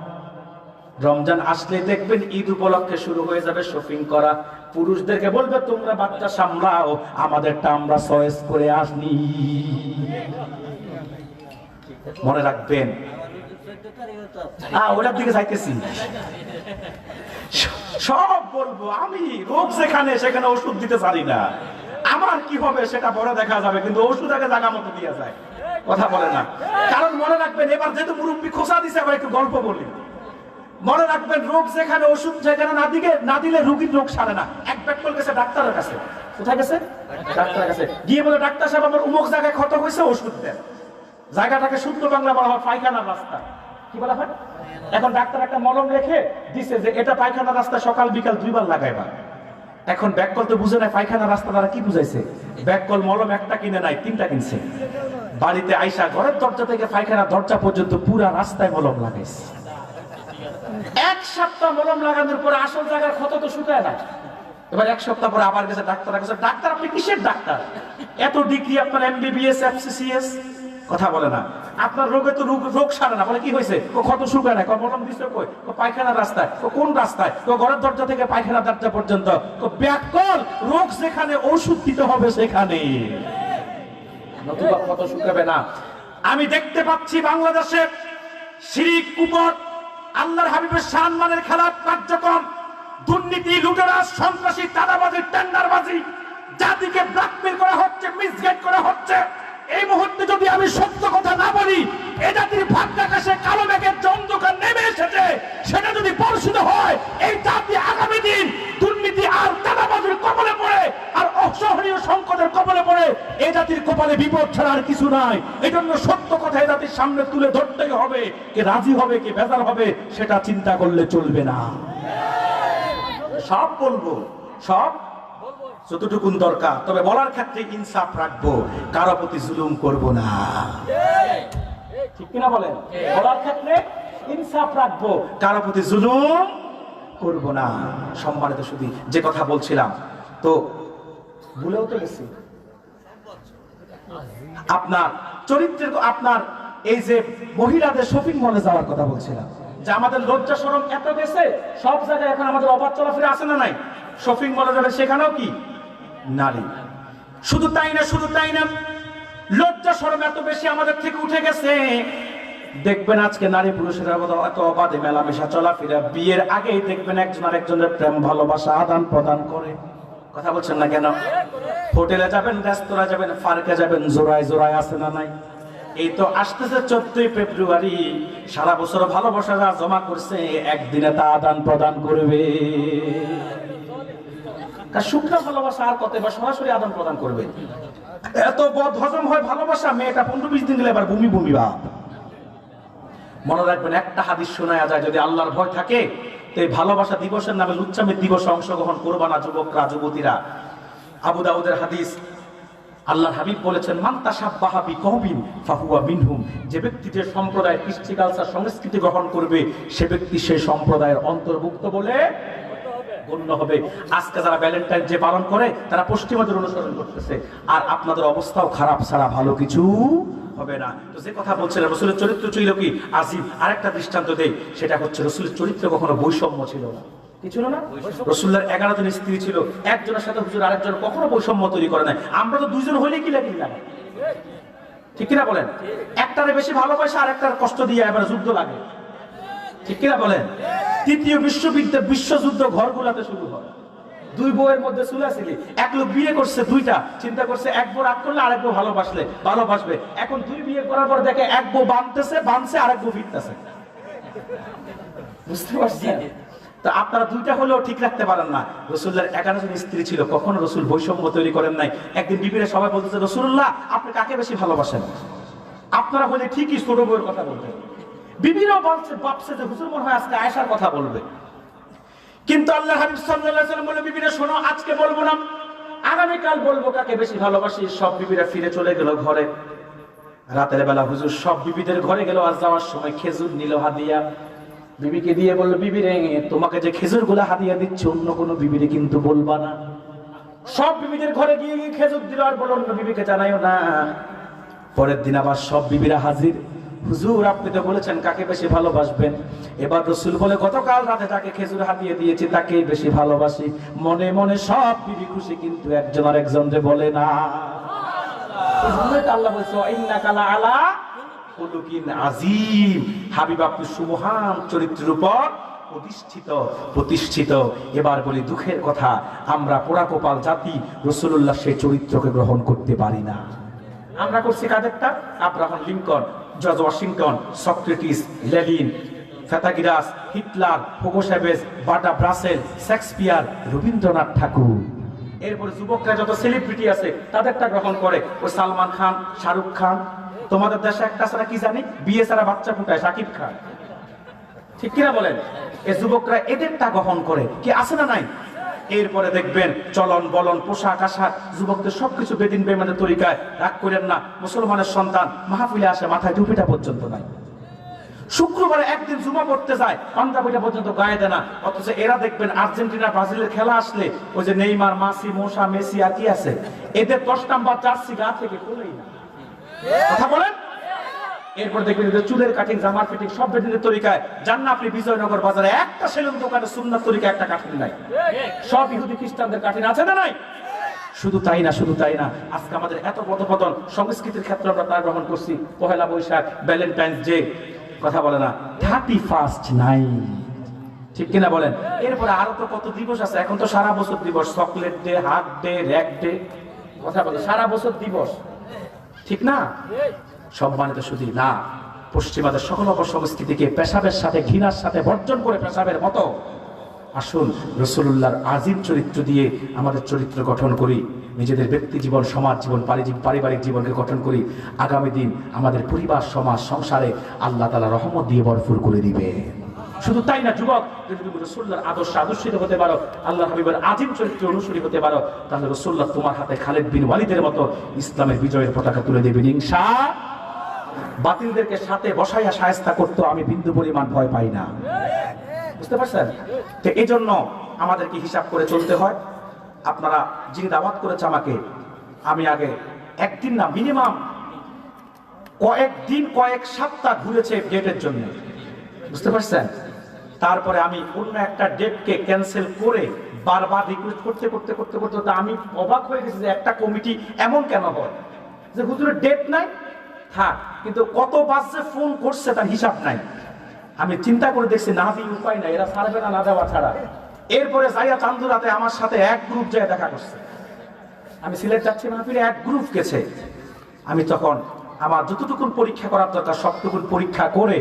Speaker 1: রমজান আসলে দেখবেন ঈদ উপলক্ষে শুরু হয়ে যাবে শপিং করা। পুরুষদেরকে বলবে তোমরা বাচ্চা সামলাও, আমাদেরটা আমরা চয়েস করে আসনি। মনে রাখবেন, ওটার দিকে যাইতেছি, সব বলবো আমি। রোগ যেখানে সেখানে ওষুধ দিতে পারি না, আমার কি হবে সেটা পরে দেখা যাবে, কিন্তু ওষুধ আগে জায়গা মতো দিয়ে যায়। কথা বলে না? কারণ মনে রাখবেন, এবার যেহেতু মুরব্বী খোঁচা দিছে, আবার একটু গল্প বলি। মনে রাখবেন, রোগ যেখানে, ওষুধ যেখানে না দিলে রোগীর রোগ সারে না। এক ব্যাকল গেছে ডাক্তারের কাছে। কোথায় গেছে? ডাক্তারের কাছে গিয়ে বলে, ডাক্তার সাহেব আমার অমুক জায়গায় ক্ষত হয়েছে, ওষুধ দেন। জায়গাটাকে শুদ্ধ বাংলা বলা হয় পায়খানার রাস্তা। কি বলা হয়? এখন ডাক্তার একটা মলম রেখে দিছে যে এটা পায়খানার রাস্তা, সকাল বিকাল 2 বার লাগাইবা। এখন ব্যাককল তো বুঝে নাই পায়খানার রাস্তা দ্বারা কি বুঝাইছে। ব্যাককল মলম একটা কিনে নাই, 3টা কিনছে। বাড়িতে আইসা ঘরের দরজা থেকে পায়খানার দরজা পর্যন্ত পুরা রাস্তায় মলম লাগাইছে। 1 সপ্তাহ মলম লাগানোর পরে আসল জায়গার ক্ষত তো শুকায় না। এবার 1 সপ্তাহ পরে আবার গেছে ডাক্তার কাছে। ডাক্তার আপনি কিসের ডাক্তার? এত ডিগ্রি আপনার, MBBS, FCCS। কথা বলে না? আপনার রোগে তো রোগ সারে না। বলে কি হয়েছে? ক্ষত শুকায় না। মলম দিচ্ছে কই? পায়খানার রাস্তায়। কোন রাস্তায়? ঘরের দরজা থেকে পায়খানার দরজা পর্যন্ত। ব্যাককল, রোগ যেখানে ওষুধ দিতে হবে সেখানে, নতুবা ক্ষত শুকাবে না। আমি দেখতে পাচ্ছি বাংলাদেশে শিরিক, কুফর, আল্লাহর হাবিবের সম্মানের খেলাফ কার্যক্রম, দুর্নীতি, লুটেরাজ, সন্ত্রাসী, চাঁদাবাজি, টেন্ডারবাজি, জাতিকে ব্ল্যাকমেল করা হচ্ছে, মিসগাইড করা হচ্ছে। এই মুহূর্তে যদি আমি সত্য কথা না বলি, এ জাতির ভাগ্যাকাশে কালো মেঘের অন্ধকার নেমে এসেছে, সেটা যদি বর্ষিত হয়, এই জাতি আগামী দিন দুর্নীতি আর চাঁদাবাজির কবলে পড়ে, আর অসহনীয় সংকটের কবলে পড়ে। এই জাতির কপালে বিপদ ছাড়া আর কিছু নাই। এই জন্য সত্য কথা এই জাতির সামনে তুলে ধরতেই হবে। কে রাজি হবে, কে বেজার হবে, সেটা চিন্তা করলে চলবে না। সব বলবো, সব যতটুকুন দরকার, তবে বলার ক্ষেত্রে ইনসাফ রাখবো, কারো প্রতি জুলুম করব না। ঠিক কিনা বলেন? বলার ক্ষেত্রে ইনসাফ রাখবো, কারো প্রতি জুলুম করব না। সম্মানিত শুধু যে কথা বলছিলাম তো ভুলেও তো গেছি, আপনার চরিত্রের, আপনার এই যে মহিলাদের শপিং মলে যাওয়ার কথা বলছিলাম, যে আমাদের লজ্জা শরম এত গেছে, সব জায়গায় এখন আমাদের অবাধ চলাফেরা আছে না নাই? শপিং মলে যাবে, সেখানেও কি নারী। শুধু তাই না, শুধু তাই না, লজ্জা শরম এত বেশি আমাদের থেকে উঠে গেছে, দেখবেন আজকে নারী পুরুষের এত অবাধে মেলামেশা চলাফেরা, বিয়ের আগেই দেখবেন একজন আরেকজনের প্রেম ভালোবাসা আদান প্রদান করে। কথা বলছেন না কেন? হোটেলে যাবেন, রেস্তোরাঁ যাবেন, পার্কে যাবেন, জোড়ায় জোড়ায় আছে না নাই? এই তো আসতেছে 14ই ফেব্রুয়ারি, সারা বছর ভালোবাসা যা জমা করছে একদিনে তা আদান প্রদান করবে। শুকনো ভালোবাসা আর কত বা সরাসরি আদান প্রদান করবে? এত বদ হজম হয় ভালোবাসা, মেয়েটা 15-20 দিন গেলে এবার বমি বমি ভাব। মনে রাখবেন, একটা হাদিস শোনা যায়, যদি আল্লাহর ভয় থাকে তো এই ভালোবাসা দিবসের নামে লুচ্চামের দিবসে অংশগ্রহণ করবা না যুবকরা, যুবতীরা। আবু দাউদের হাদিস, আল্লাহর হাবিব বলেছেন, মান তাশাব্বাহা বিকওমিন ফাহুয়া মিনহুম, যে ব্যক্তি যে সম্প্রদায়ের কৃষ্টি কালচার সংস্কৃতি গ্রহণ করবে সে ব্যক্তি সেই সম্প্রদায়ের অন্তর্ভুক্ত বলে গণ্য হবে। আজকে যারা ভ্যালেন্টাইন ডে পালন করে তারা পশ্চিমাদের অনুসরণ করতেছে, আর আপনাদের অবস্থাও খারাপ ছাড়া ভালো কিছু হবে না। তো যে কথা বলছিলেন রাসূলের চরিত্র ছিল কি আজীব, আরেকটা দৃষ্টান্ত দেই, সেটা হচ্ছে রাসূলের চরিত্রে কখনো বৈষম্য ছিল না। কি ছিল না? রাসূলুল্লাহর 11 জন স্ত্রী ছিল, একজনের সাথে হুজুর আরেকজন কখনো বৈষম্য তৈরি করে নাই। আমরা তো দুইজন হইলে কি লাগে, ঠিক কিনা বলেন? একটারে বেশি ভালোবাসা আর একটার কষ্ট দিয়ে এবার যুদ্ধ লাগে, ঠিক কিনা বলেন? তৃতীয় বিশ্বযুদ্ধ ঘরগুলাতে শুরু হয়। দুই বউয়ের মধ্যে চুলাছিলি, এক লোক বিয়ে করছে দুইটা, চিন্তা করছে এক বউ রাগ করলে আরেক বউ ভালোবাসবে। এখন দুই বিয়ে করার পর দেখে এক বউ বাঁধছে আরেক বউ ফিরতেছে। বুঝতে পারছেন? তো আপনারা দুইটা হলেও ঠিক রাখতে পারেন না। রাসূলুল্লাহর 11 জন স্ত্রী ছিল, কখনো রাসূল বৈষম্য তৈরি করেন নাই। একদিন বিবিরা সবাই বলতেছে, রাসূলুল্লাহ আপনি কাকে বেশি ভালোবাসেন? আপনারা হলে ঠিকই ছোট বউয়ের কথা বলতেন। বিবিরাও ভাবছে যে হুজুর মনে হয় আজকে আয়েশার কথা বলবে, কিন্তু আল্লাহ হাবিব সাল্লাল্লাহু আলাইহি ওয়াসাল্লাম বলে, বিবিরা শোনো, আজকে বলবো না, আগামীকাল বলবো কাকে বেশি ভালোবাসি। সব বিবিরা ফিরে চলে গেল ঘরে। রাতের বেলা হুজুর সব বিবিদের ঘরে গেল, আর যাওয়ার সময় খেজুর নিল হাদিয়া, বিবিকে দিয়ে বললো, বিবি রে, তোমাকে যে খেজুর গুলা হাদিয়া দিচ্ছে অন্য কোনো বিবিরে কিন্তু বলবা না। সব বিবিদের ঘরে গিয়ে খেজুর দিল, আর বলল অন্য বিবিকে জানাইও না। পরের দিন আবার সব বিবিরা হাজির, হুজুর আপনি তো বলেছেন কাকে বেশি ভালোবাসবেন। এবার রাসূল বলে, গতকাল রাতে যাকে খেজুর হাতিয়ে দিয়েছি তাকেই বেশি ভালোবাসি। মনে মনে সব বিবি খুশি, কিন্তু একজন আর একজনকে বলে না। আল্লাহ বলছে, ইন্নাকা লাআলা খুলুকিন আযীম, হাবিব আপনি সুমহান চরিত্রের উপর প্রতিষ্ঠিত। এবার বলি দুঃখের কথা, আমরা পোড়া কপাল জাতি রাসূলুল্লাহ সেই চরিত্রকে গ্রহণ করতে পারি না। আমরা করছি কাদেরটা? Abraham Lincoln, George Washington, Socrates, Lenin, Pythagoras, Hitler, Hugo Chavez, Bertrand Russell, Shakespeare, Rabindranath Tagore. এরপরে যুবকরা যত সেলিব্রিটি আছে তাদেরটা গ্রহণ করে। ও সালমান খান, শাহরুখ খান। তোমাদের দেশে একটা ছাড়া কি জানি, বিয়ে ছাড়া বাচ্চা ফুটায়, শাকিব খান, ঠিক কিনা বলেন? এই যুবকরা এদেরটা গ্রহণ করে, কি আছে না নাই? এরপরে দেখবেন চলন বলন, পোশাক আশাক, যুবকদের সবকিছু বেদিন বেমানের তরিকায়। রাগ করেন না, মুসলমানের সন্তান মাহফিলে আসে, মাথায় টুপিটা পর্যন্ত নাই। শুক্রবারে একদিন জুমা পড়তে যায়, পাঞ্জাবিটা পর্যন্ত গায়ে দেয় না। অথচ এরা দেখবেন আর্জেন্টিনা ব্রাজিলের খেলা আসলে ওই যে নেইমার, মোসা, মেসি আর কি আছে, এদের 10 নাম্বার জার্সি গা থেকে খুলেই না। কথা বলেন। এরপর দেখবেন এদের চুলের কাটিং, জামার ফিটিং সব বেদিনের তরিকায়। যান না আপনি বিজয়নগর বাজারে, একটা সেলুন দোকানে সুন্নাত তরিকা একটা কাটিং নাই। সব ইহুদি খ্রিস্টানদের কাটিং আছে না নাই? শুধু তাই না, আজকে আমাদের এত পদপতন, সংস্কৃতির ক্ষেত্রে আমরা তা গ্রহণ করছি। পহেলা বৈশাখ, ভ্যালেন্টাইন্স ডে, কথা বলে না, 31st নাইট, ঠিক কিনা বলেন? এরপরে আরো তো কত দিবস আছে, এখন তো সারা বছর দিবস, চকলেট ডে, হাগ ডে, র্যাক ডে, কথা বলে সারা বছর দিবস, ঠিক না? সম্মানিত শুধু না, পশ্চিমাদের সকল অপসংস্কৃতিকে পেশাবের সাথে, ঘৃণার সাথে বর্জন করে পেশাবের মতো আসুন রাসূলুল্লাহর আযীম চরিত্র দিয়ে আমাদের চরিত্র গঠন করি। নিজেদের ব্যক্তি জীবন, সমাজ জীবন, পারিবারিক জীবনকে গঠন করি। আগামী দিন আমাদের পরিবার, সমাজ, সংসারে আল্লাহ তাআলা রহমত দিয়ে ভরপুর করে দিবে। শুধু তাই না, যুবক যদি তুমি রাসূলুল্লাহর আদর্শিত হতে পারো, আল্লাহ হাবিবের আযীম চরিত্র অনুসরী হতে পারো, তাহলে রাসূলুল্লাহ তোমার হাতে খালিদ বিন ওয়ালিদের মতো ইসলামের বিজয়ের পতাকা তুলে দেবেন ইনশাআল্লাহ। বাতিলদেরকে সাথে বসাইয়া শায়েস্তা করতো, আমি বিন্দু পরিমাণ ভয় পাই না। বুঝতে পারছেন? তো এই জন্য আমাদেরকে হিসাব করে চলতে হয়। আপনারা যিনি দাওয়াত করেছে আমাকে, আমি আগে একদিন না মিনিমাম কয়েকদিন, কয়েক সপ্তাহ ঘুরেছে ডেটের জন্য। বুঝতে পারছেন? তারপরে আমি অন্য একটা ডেটকে ক্যান্সেল করে বারবার রিকোয়েস্ট করতে করতে করতে করতে করতে আমি অবাক হয়ে গেছি যে একটা কমিটি এমন কেন হয় যে হুজুরের ডেট নাই, থাক, কিন্তু কতবার যে ফোন করছে তার হিসাব নাই। আমি চিন্তা করে দেখছি না দিয়ে উপায় নাই, এরা ছাড়বে না না দেওয়া ছাড়া। এরপরে যাইয়া চান্দুরাতে আমার সাথে এক গ্রুপ যায় দেখা করছে। আমি সিলেট যাচ্ছি মাহফিলে, এক গ্রুপ গেছে। আমি তখন আমার যতটুকুন পরীক্ষা করার দরকার সবটুকুন পরীক্ষা করে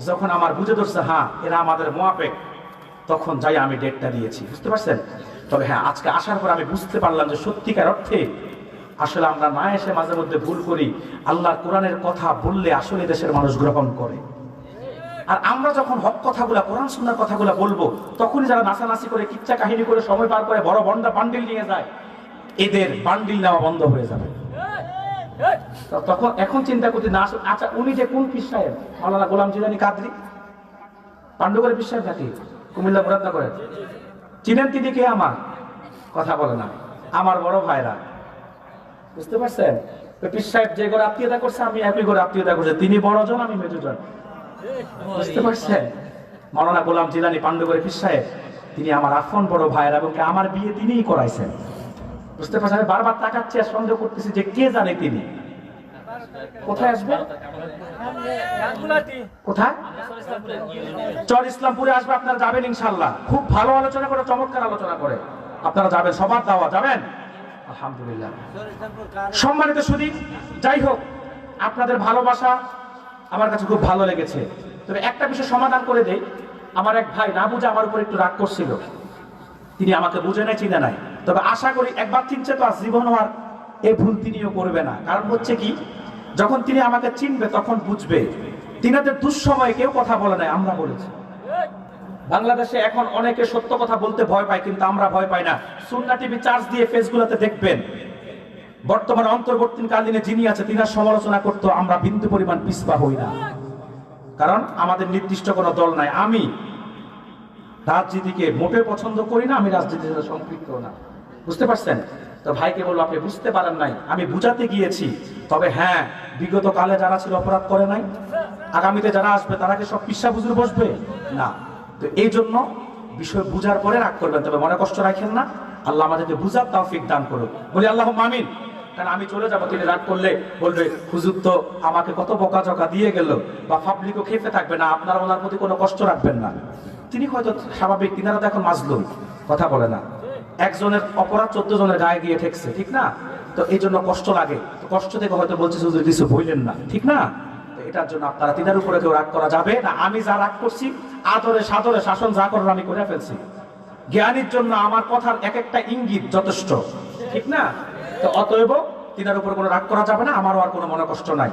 Speaker 1: যখন আমার বুঝে ধরছে হ্যাঁ এরা আমাদের মোয়াফেক, তখন যাই আমি ডেটটা দিয়েছি। বুঝতে পারছেন? তবে হ্যাঁ, আজকে আসার পর আমি বুঝতে পারলাম যে সত্যিকার অর্থে আসলে আমরা না এসে মাঝে মধ্যে ভুল করি। আল্লাহর কোরআনের কথা বললে আসলে দেশের মানুষ গ্রহণ করে। আর আমরা যখন হক কথাগুলা, কোরআন সুন্নাহর কথাগুলা বলবো, তখনই যারা নাচানাচি করে, কিচ্ছা কাহিনী করে সময় পার করে, বড় বন্ডা বান্ডিল নিয়ে যায়, এদের বান্ডিল নেওয়া বন্ধ হয়ে যাবে। তখন এখন চিন্তা করতে না, আচ্ছা উনি যে কোন পীর সাহেব, মাওলানা গোলাম জিলানী কাদরি, পাণ্ডুগড়ের পীর সাহেব নাকি কুমিল্লা বরাদ্দা করে, চিনেন তিনি কে? আমার কথা বলে না, আমার বড় ভাইরা। বুঝতে পারছেন? পীর সাহেব যে করে আত্মীয়তা করছে, আমি একই করে আত্মীয়তা করছি। তিনি বড়জন, আমি মেজজন। বুঝতে পারছেন? মাওলানা গোলাম জিলানী পাণ্ডুগড়ের পীর সাহেব, তিনি আমার আপন বড় ভাইরা এবং আমার বিয়ে তিনিই করাইছেন। বুঝতে পারছেন? আমি বারবার তাকাচ্ছি আর সন্দেহ করতেছি যে কে জানে তিনি কোথায় আসবে, কোথায় চর ইসলামপুরে আসবে। আপনারা যাবেন ইনশাআল্লাহ, খুব ভালো আলোচনা করে, চমৎকার আলোচনা করে। আপনারা যাবেন, সবার দাওয়া, যাবেন আলহামদুলিল্লাহ। সম্মানিত সুধী, যাই হোক, আপনাদের ভালোবাসা আমার কাছে খুব ভালো লেগেছে। তবে একটা বিষয় সমাধান করে দেই। আমার এক ভাই না বুঝে আমার উপর একটু রাগ করছিল। তিনি আমাকে বুঝে নাই, চিনে নাই। তবে আশা করি একবার চিনছে তো আর জীবনও আর এই ভুল তিনিও করবে না। কারণ হচ্ছে কি, যখন তিনি আমাকে চিনবে তখন বুঝবে তিনাদের দুঃসময়ে কেউ কথা বলে নাই, আমরা বলেছি। বাংলাদেশে এখন অনেকে সত্য কথা বলতে ভয় পায়, কিন্তু আমরা ভয় পাই না। সুন্নাহ টিভি চার্জ দিয়ে ফেসগুলোতে দেখবেন, বর্তমানে অন্তর্বর্তীকালীনে যিনি আছে তিনার সমালোচনা করতো, আমরা বিন্দু পরিমাণ পিছপা হই না। কারণ আমাদের নির্দিষ্ট কোনো দল নাই। আমি রাজনীতিকে মোটেও পছন্দ করি না, আমি রাজনীতির সাথে সম্পৃক্ত না। বুঝতে পারছেন? তো ভাইকে বলবো, আপনি বুঝতে পারেন নাই, আমি বুঝাতে গিয়েছি। তবে হ্যাঁ, বিগত কালে যারা ছিল অপরাধ করে নাই, আগামীতে যারা আসবে তারা কি সব পিসা বুঝলে বসবে না। তো এই জন্য বিষয় বুঝার পরে রাগ করবেন, তবে মনে কষ্ট রাখেন না। আল্লাহ আমাদেরকে বুঝার তৌফিক দান করুন, বলি আল্লাহুম্মা আমিন। কারণ আমি চলে যাবো, তিনি রাগ করলে বলবে হুজুর তো আমাকে কত বকাঝকা দিয়ে গেল, বা পাবলিকও খেপে থাকবে না। আপনারা ওনার প্রতি কোনো কষ্ট রাখবেন না। তিনি হয়তো স্বাভাবিক, তিনারা তো এখন মাজলুম, কথা বলে না। একজনের অপরাধ 14 জনের গায়ে গিয়ে ঠেকছে, ঠিক না? তো এই জন্য কষ্ট লাগে। তো কষ্ট থেকে হয়তো বলছে হুজুর কিছু বললেন না, ঠিক না? তো এটার জন্য আপনারা তিনার উপরে কেউ রাগ করা যাবে না। আমি যা রাগ করছি, আদরে সাদরে শাসন যা করার আমি করে ফেলছি। জ্ঞানীর জন্য আমার কথার এক একটা ইঙ্গিত যথেষ্ট, ঠিক না? তো অতএব তিনার উপর কোনো রাগ করা যাবে না, আমারও আর কোনো মনে কষ্ট নাই।